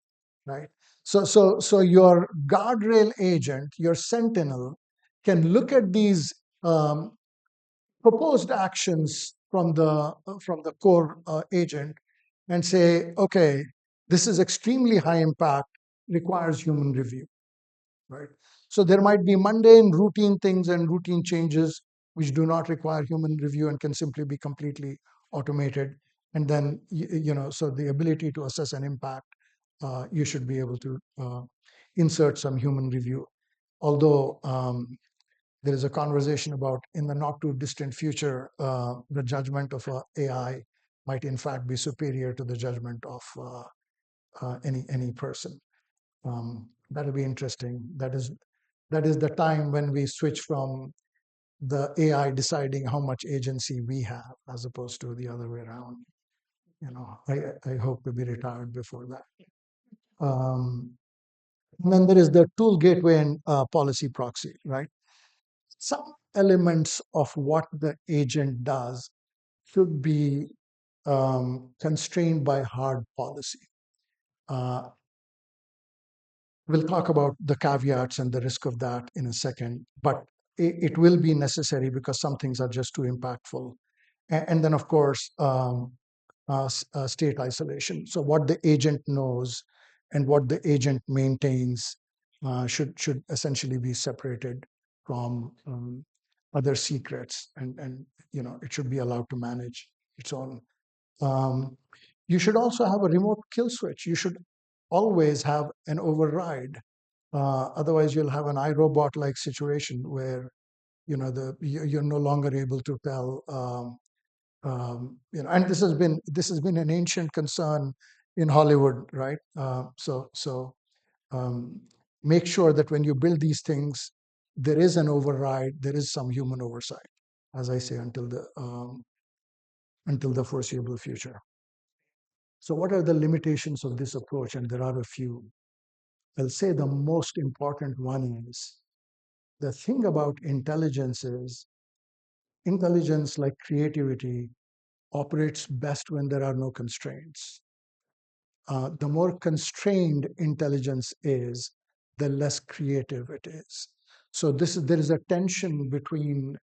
right? So your guardrail agent, your Sentinel, can look at these proposed actions from the core agent and say, okay, this is extremely high impact, requires human review, right? So there might be mundane routine things and routine changes which do not require human review and can simply be completely automated. And then, so the ability to assess an impact, you should be able to insert some human review. Although there is a conversation about in the not too distant future, the judgment of AI might in fact be superior to the judgment of any person. That'll be interesting. That is the time when we switch from the AI deciding how much agency we have as opposed to the other way around. I hope to be retired before that. And then there is the tool gateway and policy proxy, right? Some elements of what the agent does should be constrained by hard policy. We'll talk about the caveats and the risk of that in a second, but it will be necessary because some things are just too impactful. And then, of course, state isolation. So what the agent knows and what the agent maintains should essentially be separated from other secrets, and it should be allowed to manage its own. You should also have a remote kill switch. You should always have an override. Otherwise, you'll have an iRobot-like situation where you're no longer able to tell. And this has been an ancient concern in Hollywood, right? So make sure that when you build these things, there is an override, there is some human oversight, as I say, until the foreseeable future. So what are the limitations of this approach? And there are a few. I'll say the most important one is the thing about intelligence is intelligence, like creativity, operates best when there are no constraints. The more constrained intelligence is, the less creative it is. So there is a tension between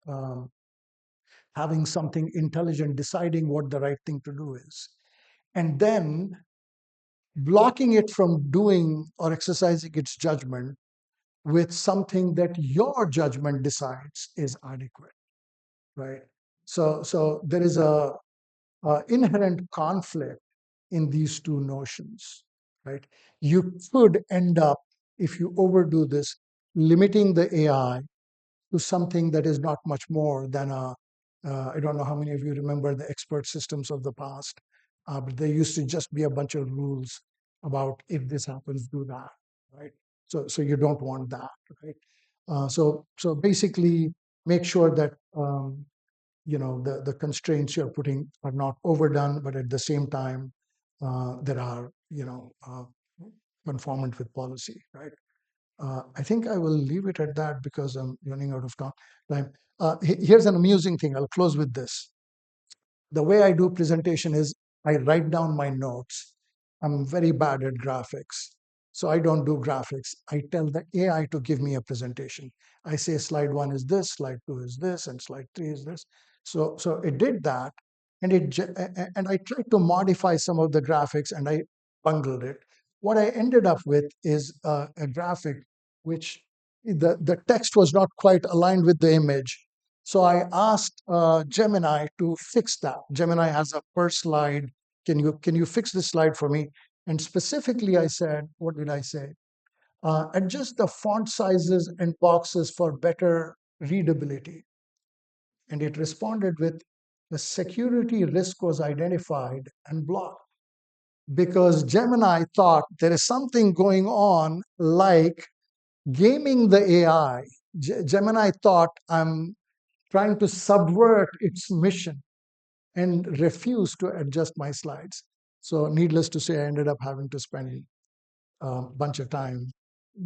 having something intelligent, deciding what the right thing to do is, and then blocking it from doing or exercising its judgment with something that your judgment decides is adequate, right? So there is a inherent conflict in these two notions, right? You could end up, if you overdo this, limiting the AI to something that is not much more than I don't know how many of you remember the expert systems of the past, but there used to just be a bunch of rules about if this happens, do that, right? So you don't want that, right? So basically make sure that the constraints you're putting are not overdone, but at the same time there are conformant with policy, right? I think I will leave it at that because I'm running out of time. Here's an amusing thing. I'll close with this. The way I do presentation is I write down my notes. I'm very bad at graphics. So I don't do graphics. I tell the AI to give me a presentation. I say slide 1 is this, slide 2 is this, and slide 3 is this. So it did that, and I tried to modify some of the graphics, and I bungled it. What I ended up with is a graphic which the text was not quite aligned with the image. So I asked Gemini to fix that. Gemini has a per slide. Can you fix this slide for me? And specifically, I said, what did I say? Adjust the font sizes and boxes for better readability. and it responded with the security risk was identified and blocked. Because Gemini thought there is something going on like gaming the AI. Gemini thought I'm trying to subvert its mission and refused to adjust my slides. So, needless to say, I ended up having to spend a bunch of time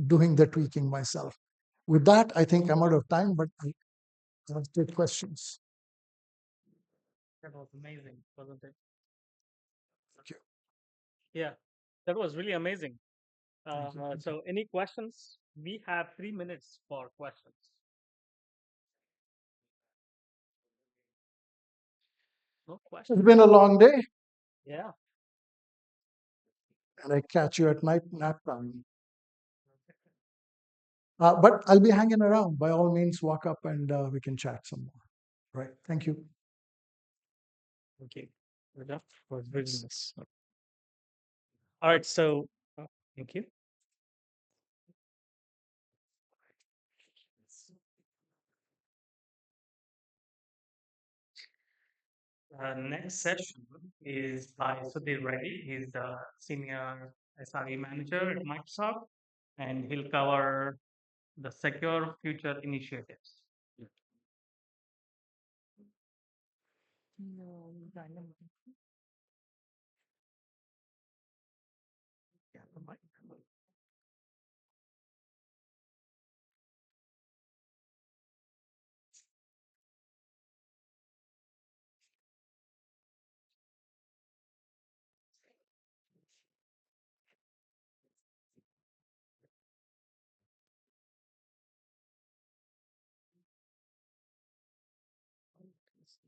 doing the tweaking myself. With that, I think I'm out of time, but I'll take questions. That was amazing, wasn't it? Thank you. Yeah, that was really amazing. Thank you. So, any questions? We have 3 minutes for questions. No questions. It's been a long day, Yeah. and I catch you at night nap time. But I'll be hanging around. By all means, walk up and we can chat some more. Right. Thank you. Okay. That was very nice. All right. So, thank you. Next session is by Sudhir Reddy. He's the senior SRE manager at Microsoft, and he'll cover the secure future initiatives. No, random. Yeah, the mic.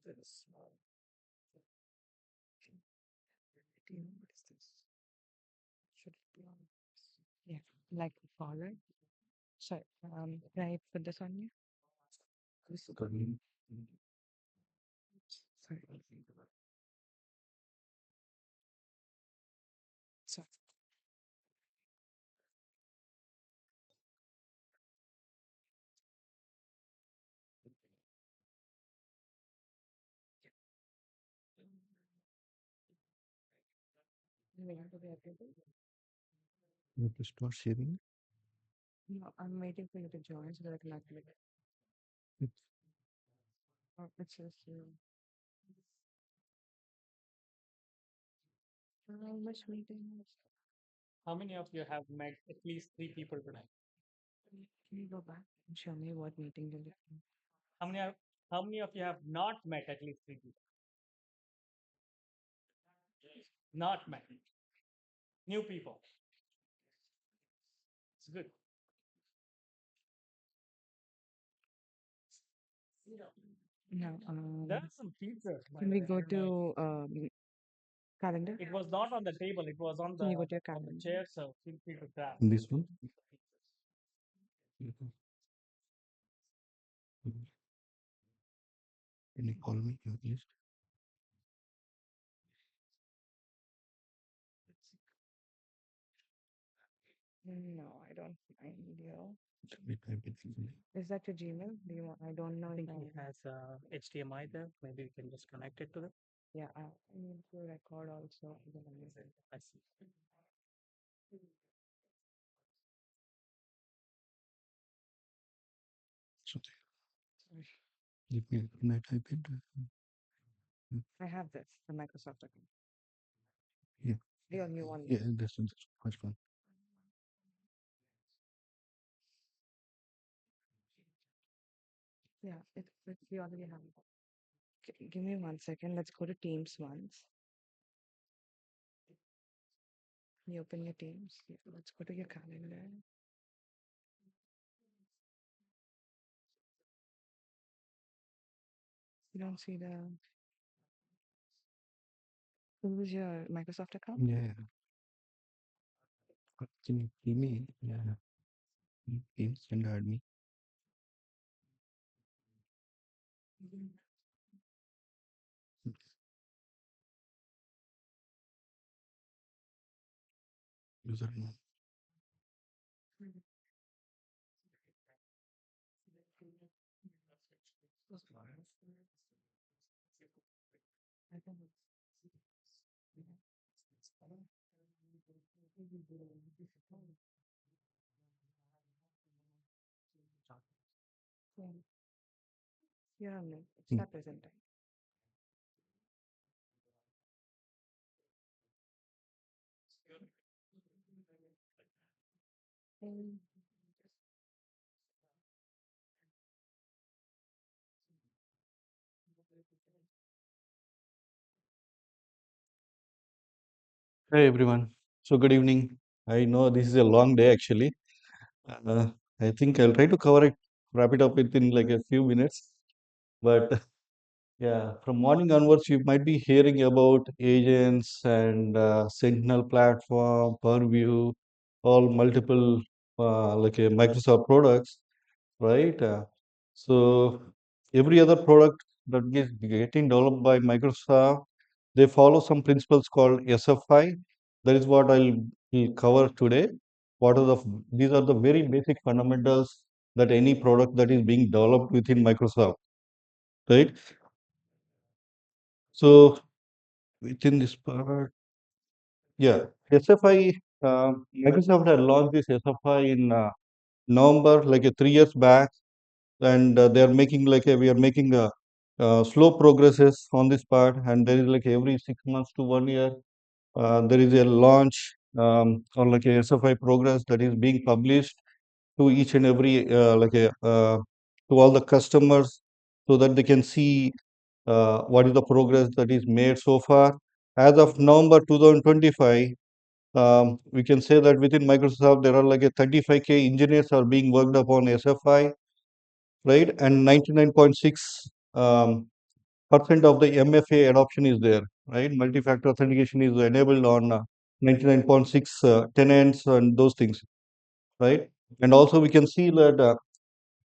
This. Do you know what is this? Should it be on? Yeah, like forward. Sorry, can I put this on you? Sorry. Sorry. Wait to be available? You have to start sharing. No, I'm waiting for you to join so that I can activate it. It's Oh, it says how much meeting? How many of you have met at least 3 people tonight? Can you go back and show me what meeting you're looking? How many are, how many of you have not met at least 3 people? Not met. New people. It's good. No, There are some features. by can the we way, go I don't know. to calendar? It was not on the table. It was on Can you go the to your calendar? chair, so feel free to grab. this one. Can you call me your list? No, I don't find you. Let me type it easily. Is that your Gmail? Do you want? I don't know. I think if he has HDMI there. Maybe we can just connect it to them. Yeah, I need to record also. I see. So Sorry. let me can I type it? I have this, the Microsoft account. Yeah. The new one. Yeah, this is the first one. Yeah, we already have it. Give me 1 second. Let's go to Teams once. You open your Teams. Yeah, let's go to your calendar. You don't see the. Who's your Microsoft account? Yeah. Can you give me? Yeah. Please and add me. Username. Yeah, no, start presenting. Um, Hey everyone. So good evening. I know this is a long day actually. Uh, I think I'll try to cover it, wrap it up within like a few minutes. But yeah, from morning onwards, you might be hearing about agents and Sentinel platform, Purview, all multiple like Microsoft products, right? So every other product that is getting developed by Microsoft, they follow some principles called SFI. That is what will cover today. What are these are the very basic fundamentals that any product that is being developed within Microsoft, right? So within this part, yeah, SFI, Microsoft had launched this SFI in November, like 3 years back, and they are making we are making slow progresses on this part, and there is like every 6 months to 1 year there is a launch or like a SFI progress that is being published to each and every to all the customers so that they can see what is the progress that is made so far. As of November 2025, we can say that within Microsoft there are like a 35K engineers are being worked upon SFI, right? And 99.6 percent of the MFA adoption is there, right? Multi-factor authentication is enabled on 99.6 tenants and those things, right? And also we can see that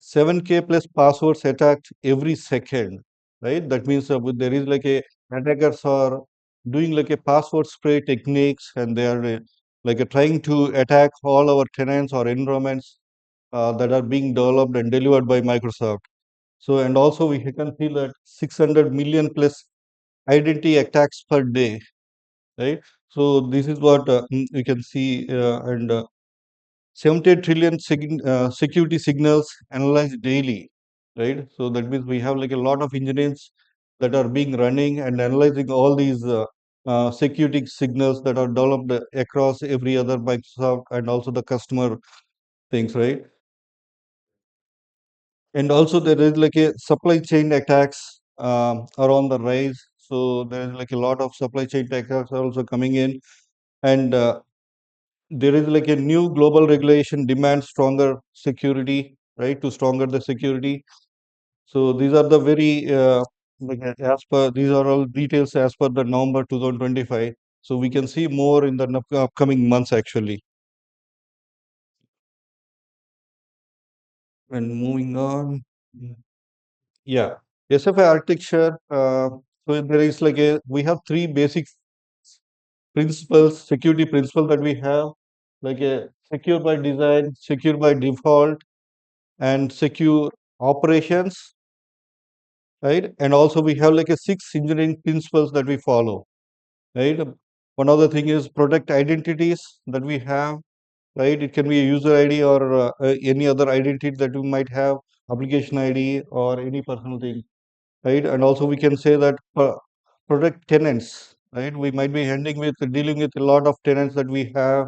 7K plus passwords attacked every second, right? That means there is like a attackers are doing like a password spray techniques, and they are trying to attack all our tenants or environments that are being developed and delivered by Microsoft. So, and also we can see that 600 million plus identity attacks per day, right? So this is what we can see, and 78 trillion security signals analyzed daily, right? So that means we have like a lot of engineers that are being running and analyzing all these security signals that are developed across every other Microsoft and also the customer things, right? And also there is like a supply chain attacks are on the rise. So there is like a lot of supply chain attacks are also coming in, and there is like a new global regulation demands stronger security, right? To stronger the security. So these are the very as per these are all details as per the November 2025. So we can see more in the upcoming months actually. And moving on. Yeah, SFI architecture. So there is like we have three basic principles, security principle that we have, like a secure by design, secure by default, and secure operations, right? And also we have like a six engineering principles that we follow, right? One other thing is protect identities that we have, right? It can be a user ID or any other identity that we might have, application ID or any personal thing, right? And also we can say that protect tenants, right? We might be dealing with a lot of tenants that we have,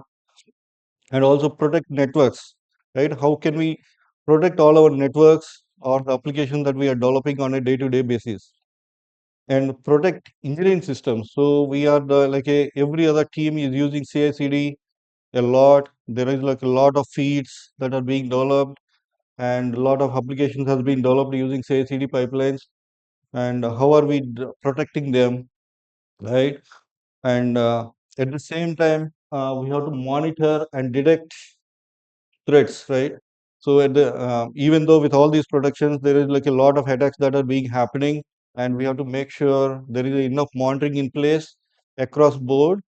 and also protect networks, right? How can we protect all our networks or the application that we are developing on a day-to-day basis, and protect engineering systems? So we are every other team is using CI/CD a lot. There is like a lot of feeds that are being developed, and a lot of applications has been developed using CI/CD pipelines. And how are we protecting them, right? And at the same time, we have to monitor and detect threats, right? So at the even though with all these protections, there is like a lot of attacks that are being happening, and we have to make sure there is enough monitoring in place across board.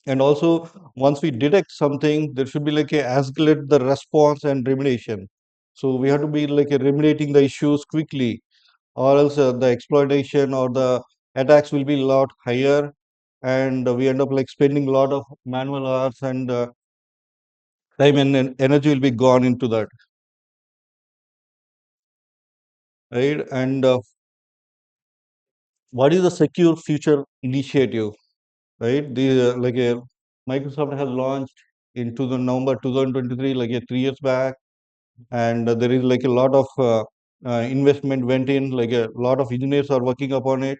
And also, once we detect something, there should be like a escalate the response and remediation. So we have to be like remediating the issues quickly, or else the exploitation or the attacks will be a lot higher. and we end up like spending a lot of manual hours, and time and energy will be gone into that, right? And what is the secure future initiative, right? The Microsoft has launched into the November 2023, like 3 years back, and there is like a lot of investment went in, like a lot of engineers are working upon it.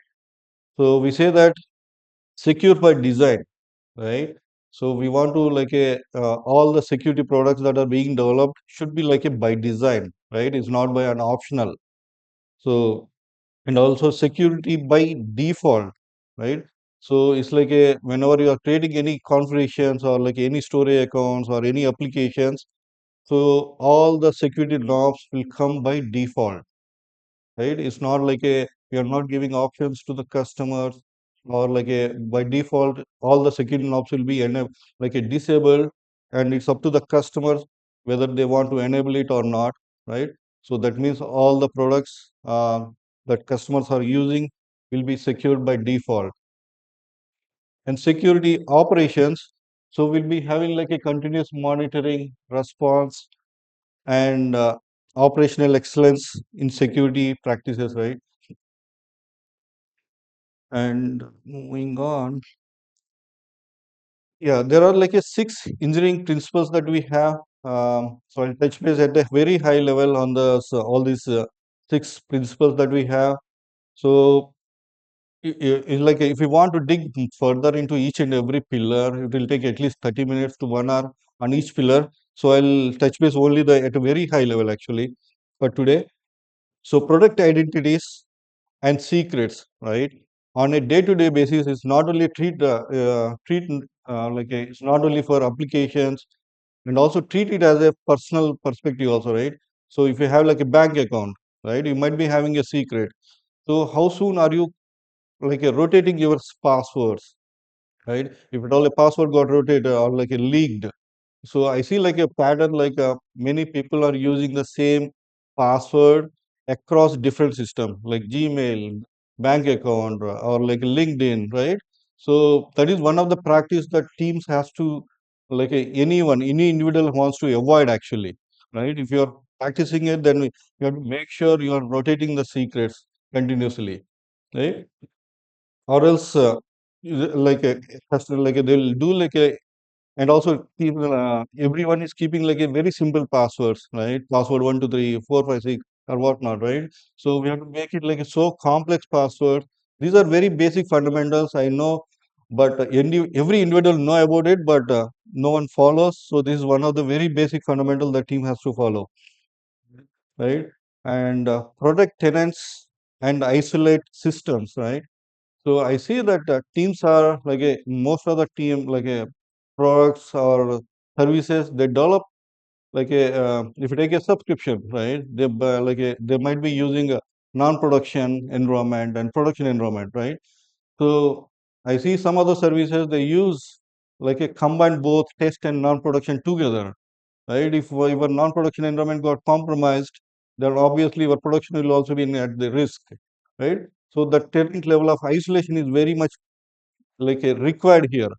So we say that secure by design, right? So we want to like a all the security products that are being developed should be like a by design, right? It's not by an optional. So, and also security by default, right? So it's like a whenever you are creating any configurations or like any storage accounts or any applications, so all the security knobs will come by default, right? It's not like a we are not giving options to the customers, or like a by default all the security knobs will be like a disabled, and it's up to the customers whether they want to enable it or not, right? So that means all the products that customers are using will be secured by default. And security operations, so we'll be having like a continuous monitoring response and operational excellence in security practices, right? And moving on, yeah, there are like a 6 engineering principles that we have. So I'll touch base at a very high level on the all these 6 principles that we have. So like if you want to dig further into each and every pillar, it will take at least 30 minutes to 1 hour on each pillar. So I'll touch base only the at a very high level actually for today. So product identities and secrets, right? On a day-to-day basis, it's not only it's not only for applications, and also treat it as a personal perspective also, right? So if you have like a bank account, right, you might be having a secret. So how soon are you like rotating your passwords, right? If at all a password got rotated or like a leaked, so I see like a pattern, like many people are using the same password across different systems like Gmail, bank account, or like LinkedIn, right? So that is one of the practice that teams has to like anyone, any individual wants to avoid actually, right? If you are practicing it, then you have to make sure you are rotating the secrets continuously, right? Or else like a customer, like they'll do like a and also everyone is keeping like a very simple passwords, right? Password 1 2 3 4 5 6 or whatnot, right? So we have to make it like a so complex password. These are very basic fundamentals, I know, but every individual know about it, but no one follows. So this is one of the very basic fundamental that team has to follow, right? And protect tenants and isolate systems, right? So I see that teams are like a most of the team like a products or services they develop like a if you take a subscription, right? They might be using a non-production environment and production environment, right? So I see some other services they use like a combine both test and non-production together, right? If your non-production environment got compromised, then obviously your production will also be at the risk, right? So the tenant level of isolation is very much like required here.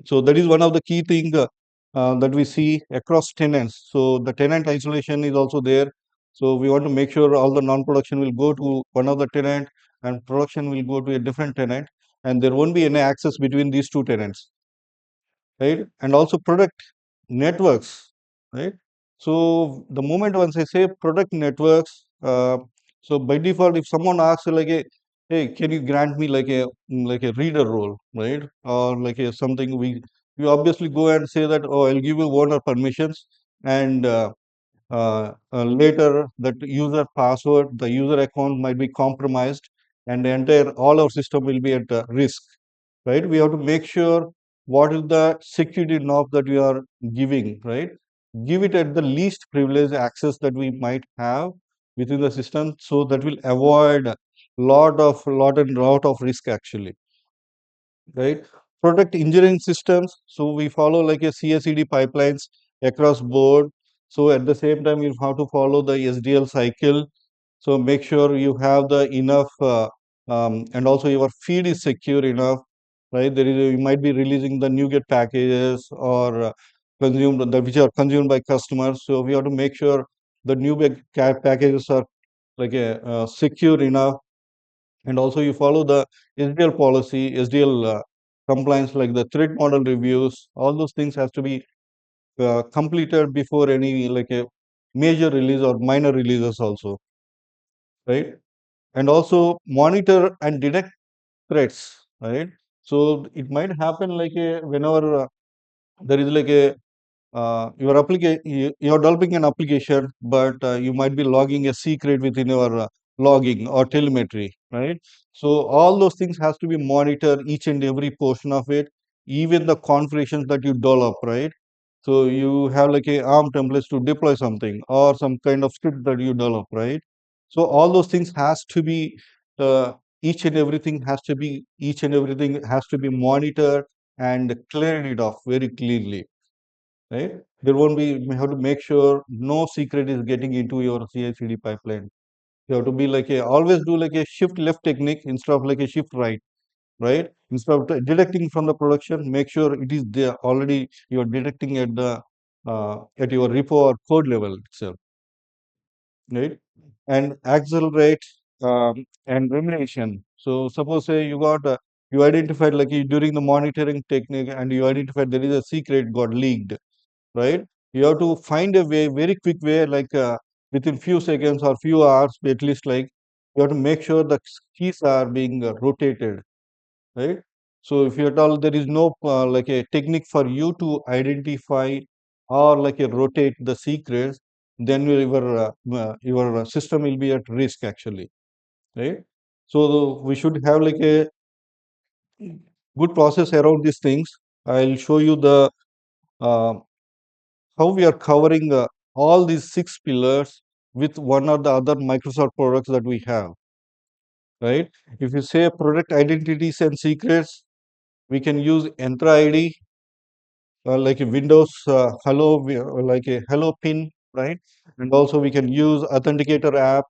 So that is one of the key thing that we see across tenants. So the tenant isolation is also there. So we want to make sure all the non-production will go to one of the tenant and production will go to a different tenant, and there won't be any access between these two tenants, right? And also product networks, right? So the moment once I say product networks, so by default, if someone asks like a, hey, can you grant me like a reader role, right? Or like a something you obviously go and say that, oh, I'll give you owner permissions, and later that user password, the user account might be compromised, and the entire all our system will be at risk, right? We have to make sure what is the security knob that we are giving, right? Give it at the least privileged access that we might have within the system, so that will avoid lot of risk actually, right? Product engineering systems. So we follow like a CI/CD pipelines across board. So at the same time, you have to follow the SDL cycle. So make sure you have the enough, and also your feed is secure enough. right? You might be releasing the NuGet packages or consumed which are consumed by customers. So we have to make sure the NuGet packages are like secure enough, and also you follow the SDL policy, SDL compliance, like the threat model reviews. All those things has to be completed before any like a major release or minor releases also, right? And also monitor and detect threats, right? So it might happen like a whenever there is like a your application, you are developing an application, but you might be logging a secret within your logging or telemetry, right? So all those things has to be monitored, each and every portion of it, even the configurations that you develop, right? So you have like a ARM templates to deploy something or some kind of script that you develop, right? So all those things has to be uh, each and everything has to be monitored and cleared it off very clearly, right? There won't be, you have to make sure no secret is getting into your CI/CD pipeline. You have to be like a, always do like a shift left technique instead of like a shift right, right? Instead of detecting from the production, make sure it is there already. You are detecting at the at your repo or code level itself, right? And accelerate and remediation. So suppose say you got you identified like during the monitoring technique and you identified there is a secret got leaked, right? You have to find a way, very quick way, like within few seconds or few hours, at least, like you have to make sure the keys are being rotated, right? So if you at all there is no like a technique for you to identify or like a rotate the secrets, then your system will be at risk actually, right? So we should have like a good process around these things. I'll show you the uh, how we are covering all these 6 pillars with one or the other Microsoft products that we have, right? If you say product identities and secrets, we can use Entra ID, like a Windows like a Hello pin, right? And also we can use Authenticator app,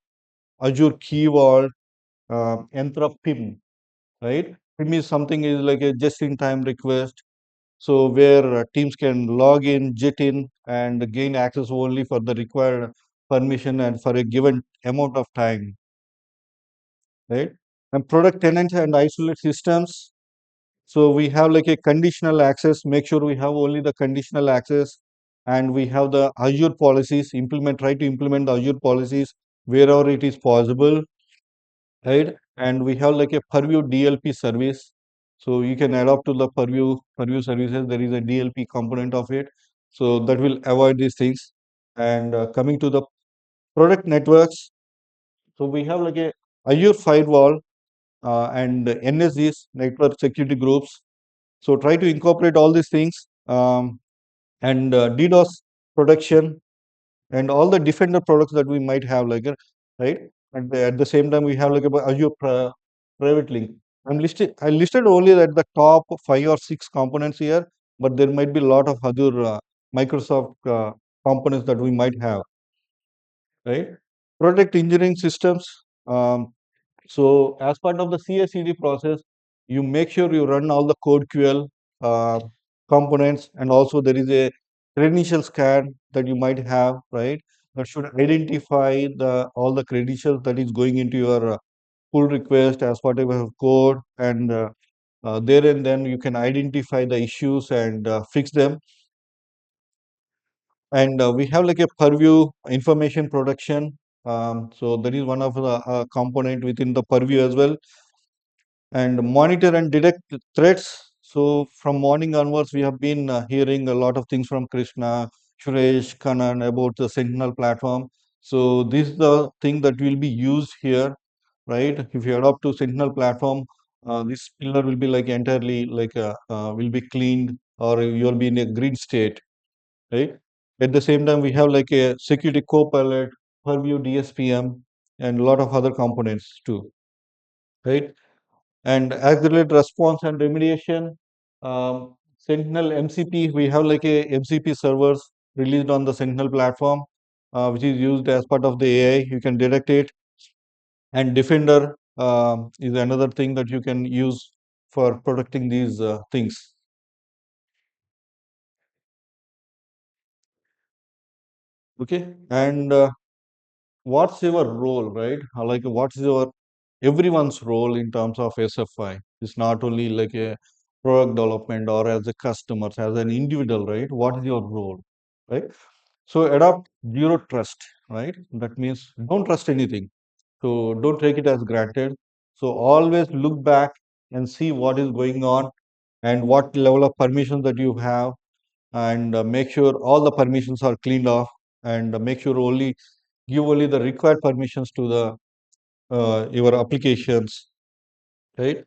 Azure Key Vault, Entra PIM, right? PIM is something is like a just-in-time request. So where teams can log in, JIT in, and gain access only for the required permission and for a given amount of time, right? And product tenants and isolate systems. So we have like a conditional access, make sure we have only the conditional access, and we have the Azure policies, try to implement the Azure policies wherever it is possible, right? And we have like a Purview DLP service. So you can adopt to the Purview services. There is a DLP component of it. So that will avoid these things. And coming to the product networks, so we have like a Azure firewall and NSGs, network security groups. So try to incorporate all these things, and DDoS protection and all the Defender products that we might have, like right. And at the same time, we have like a Azure private link. I listed only at the top 5 or 6 components here, but there might be a lot of other Microsoft components that we might have, right? Product engineering systems. So as part of the CI/CD process, you make sure you run all the code QL uh, components, and also there is a credential scan that you might have, right? That should identify the all the credentials that is going into your pull request as part of your code, and there and then you can identify the issues and fix them. And we have like a purview information production. So that is one of the component within the purview as well. And monitor and detect threats. So from morning onwards, we have been hearing a lot of things from Krishna, Suresh, Kanan about the Sentinel platform. So this is the thing that will be used here, right? If you adopt to Sentinel platform, this pillar will be like entirely like will be cleaned, or you'll be in a green state, right? At the same time, we have like a security copilot, Purview DSPM, and a lot of other components too, right? And accelerate response and remediation. Sentinel MCP, we have like a MCP servers released on the Sentinel platform, which is used as part of the AI. You can detect it. And Defender is another thing that you can use for protecting these things. Okay, and what's your role, right? Like, what's your everyone's role in terms of SFI? It's not only like a product development or as a customer, as an individual, right? What is your role, right? So adopt zero trust, right? That means don't trust anything. So don't take it as granted. So always look back and see what is going on and what level of permissions that you have, and make sure all the permissions are cleaned off, and make sure only give only the required permissions to the your applications, right?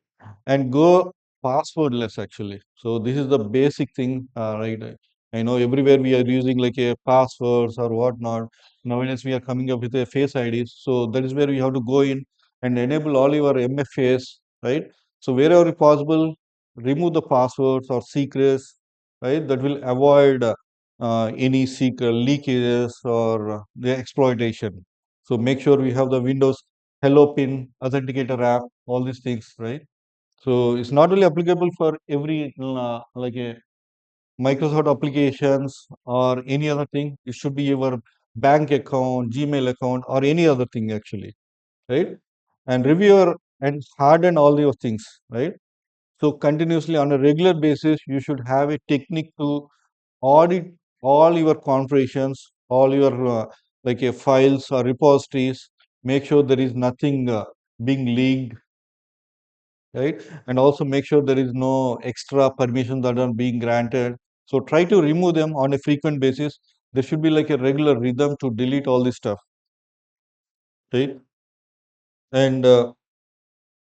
And go passwordless actually. So this is the basic thing, right? I know everywhere we are using like a passwords or whatnot. Nowadays we are coming up with a face IDs. So that is where we have to go in and enable all your MFAs, right? So wherever possible, remove the passwords or secrets, right? That will avoid any secret leakages or the exploitation. So make sure we have the Windows Hello Pin authenticator app, all these things, right? So it's not only applicable for every like a Microsoft applications or any other thing. It should be your bank account, Gmail account, or any other thing actually, right? And review and harden all those things, right? So continuously on a regular basis, you should have a technique to audit all your configurations, all your like a files or repositories. Make sure there is nothing being leaked, right? And also make sure there is no extra permissions that are being granted. So try to remove them on a frequent basis. There should be like a regular rhythm to delete all this stuff, right? And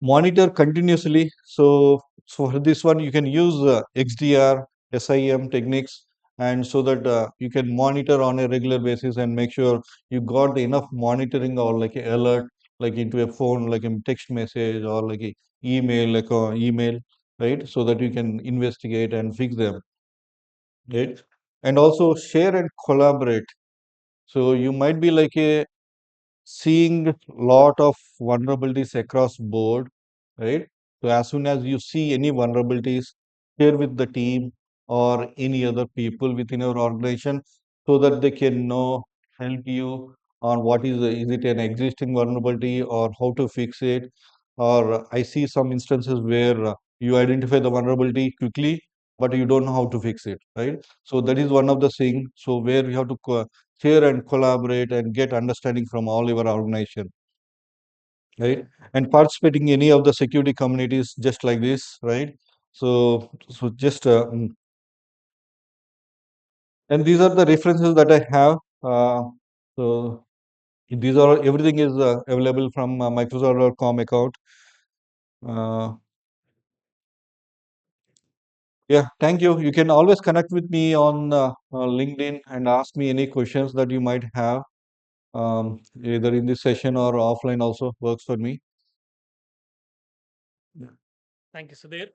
monitor continuously. So for this one, you can use XDR, SIM techniques, and so that you can monitor on a regular basis and make sure you got enough monitoring or like a alert, like into a phone, like a text message or like a email, like a email, right? So that you can investigate and fix them, right? And also share and collaborate. So you might be like a seeing lot of vulnerabilities across board, right? So as soon as you see any vulnerabilities, share with the team or any other people within your organization so that they can know, help you on what is it an existing vulnerability or how to fix it. Or I see some instances where you identify the vulnerability quickly, but you don't know how to fix it, right? So that is one of the things. So where we have to share and collaborate and get understanding from all your organization, right? And participating in any of the security communities just like this, right? So just and these are the references that I have. So these are everything is available from Microsoft.com account. Uh, yeah, thank you. You can always connect with me on LinkedIn and ask me any questions that you might have. Either in this session or offline also works for me. Thank you, Sudhir.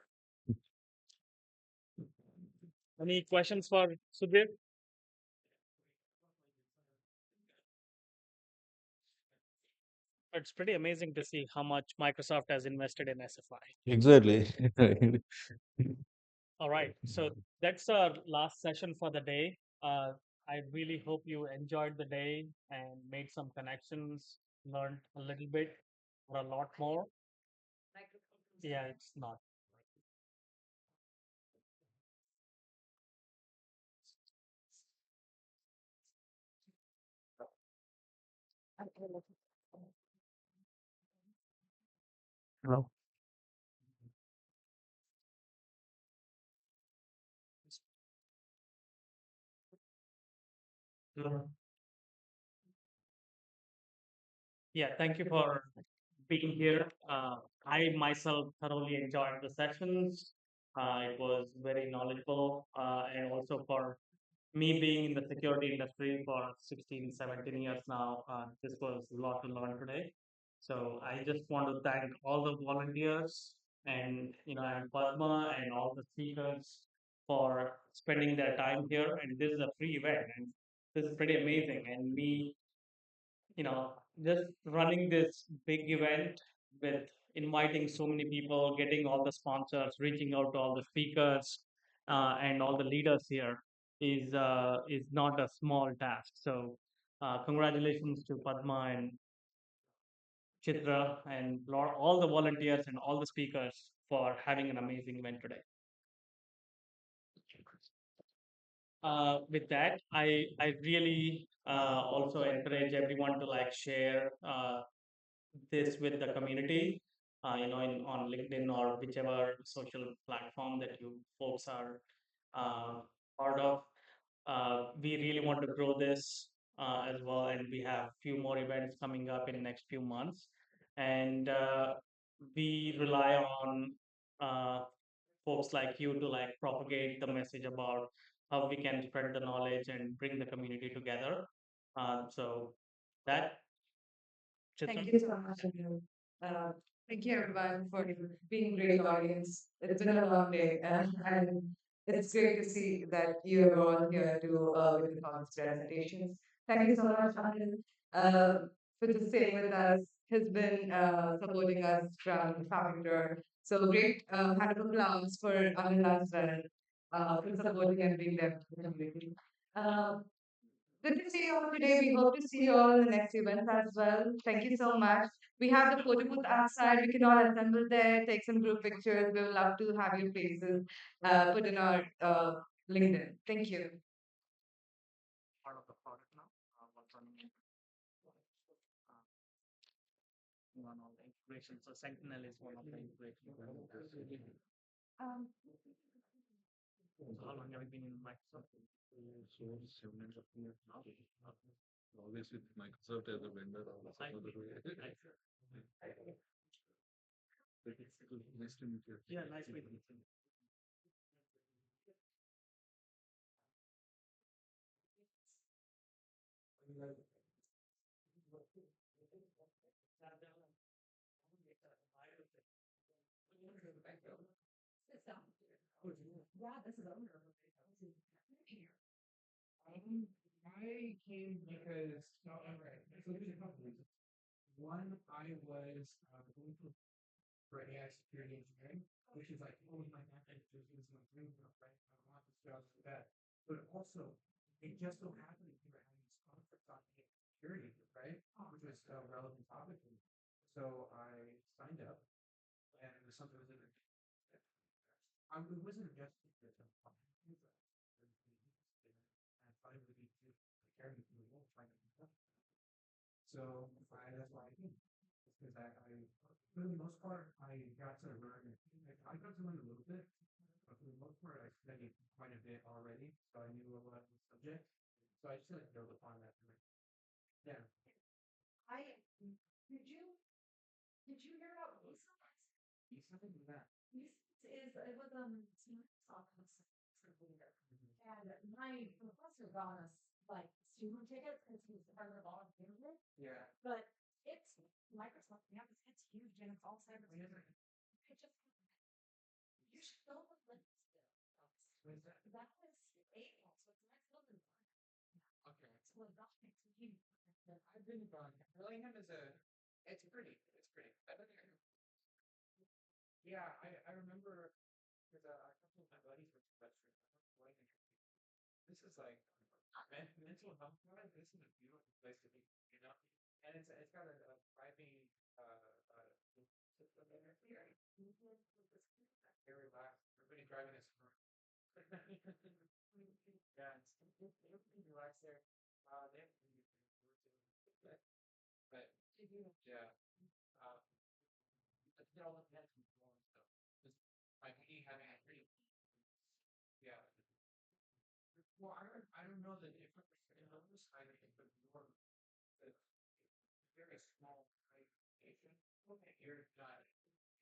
Any questions for Sudhir? It's pretty amazing to see how much Microsoft has invested in SFI. Exactly. All right, so that's our last session for the day. I really hope you enjoyed the day and made some connections, learned a little bit or a lot more. Yeah, it's not. Hello. Yeah, thank you for being here. I myself thoroughly enjoyed the sessions. It was very knowledgeable, and also for me being in the security industry for 16, 17 years now, this was a lot to learn today. So I just want to thank all the volunteers and and Padma and all the speakers for spending their time here. And this is a free event, and this is pretty amazing. And me, just running this big event with inviting so many people, getting all the sponsors, reaching out to all the speakers, and all the leaders here is not a small task. So, congratulations to Padma and Chitra and all the volunteers and all the speakers for having an amazing event today. With that, I really also encourage everyone to like share this with the community, on LinkedIn or whichever social platform that you folks are uh, part of. We really want to grow this as well, and we have few more events coming up in next few months, and we rely on uh, folks like you to like propagate the message about how we can spread the knowledge and bring the community together. So that Thank Chitra? you so much, Anu. Uh, thank you, everyone, for being great audience. It's been a long day, and it's great to see that you are all here to witness all these presentations. Thank you so much, Anil, uh, for just staying with us. Has been supporting us from the factor. So great hand of applause for Anil as well for supporting and being there for the community. Um, Good to see you all today. We hope to see you all in the next event as well. Thank you so much. We have the photo booth outside. We can all assemble there, take some group pictures. We would love to have your faces put in our LinkedIn. Thank you. Part of the product now. What's running in? One of the integrations. So Sentinel is one of the integrations. Um, So how long have you been in Microsoft? So 7.5 years now. Always with Microsoft as a vendor or some other way. Nice to meet you. Yeah, nice meeting you. I came because, no, all right. So there's a couple reasons. One, I was going for AI security engineering, which is like always my passion, just is my dream, right? I want this job so bad. But also, it just so happened that we were having this conference on AI security, right? Which was a relevant topic to me. So I signed up, and it was something that it wasn't just because of and finally we do carry the role trying to control. So that's why I came. Because for the most part, I got to learn. Like, I got to learn a little bit, but for the most part, I studied quite a bit already, so I knew a lot of the subjects. So I just like build upon that. Yeah. Did you hear about Lisa? Something like that. It was Microsoft leader. And my professor got us like student tickets because he was part of the volunteer group. Yeah. But it's Microsoft campus. It's huge and it's all cybersecurity. It just you should go with Linux still. What is that? That was April, so it's a nice building. Okay. So it's not next to you. I've been gone. Burlingame is it's pretty. It's pretty. I've been there. Yeah, I remember because a couple of my buddies were professors. This is like mental health wise, this is a beautiful place to be, you know. And it's got a thriving system in there. Yeah. Very relaxed. Everybody driving us around. Yeah, it's relaxed there. They have but yeah. But they're all looking at some and stuff. Just my meeting having a pretty yeah. Well, I don't know the difference in those. I think the more it's very small station. Okay, you're not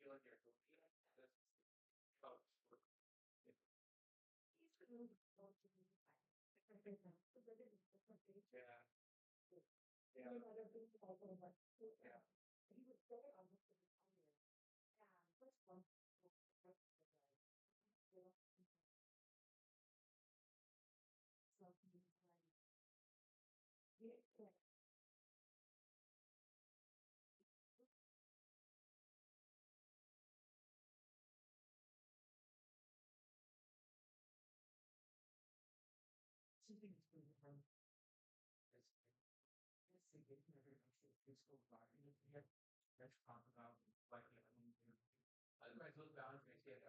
feel like you're going to this folks. Yeah. Yeah. Yeah. it's so far. Let's talk about what we have been doing. Otherwise, those boundaries get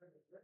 Oh, it's got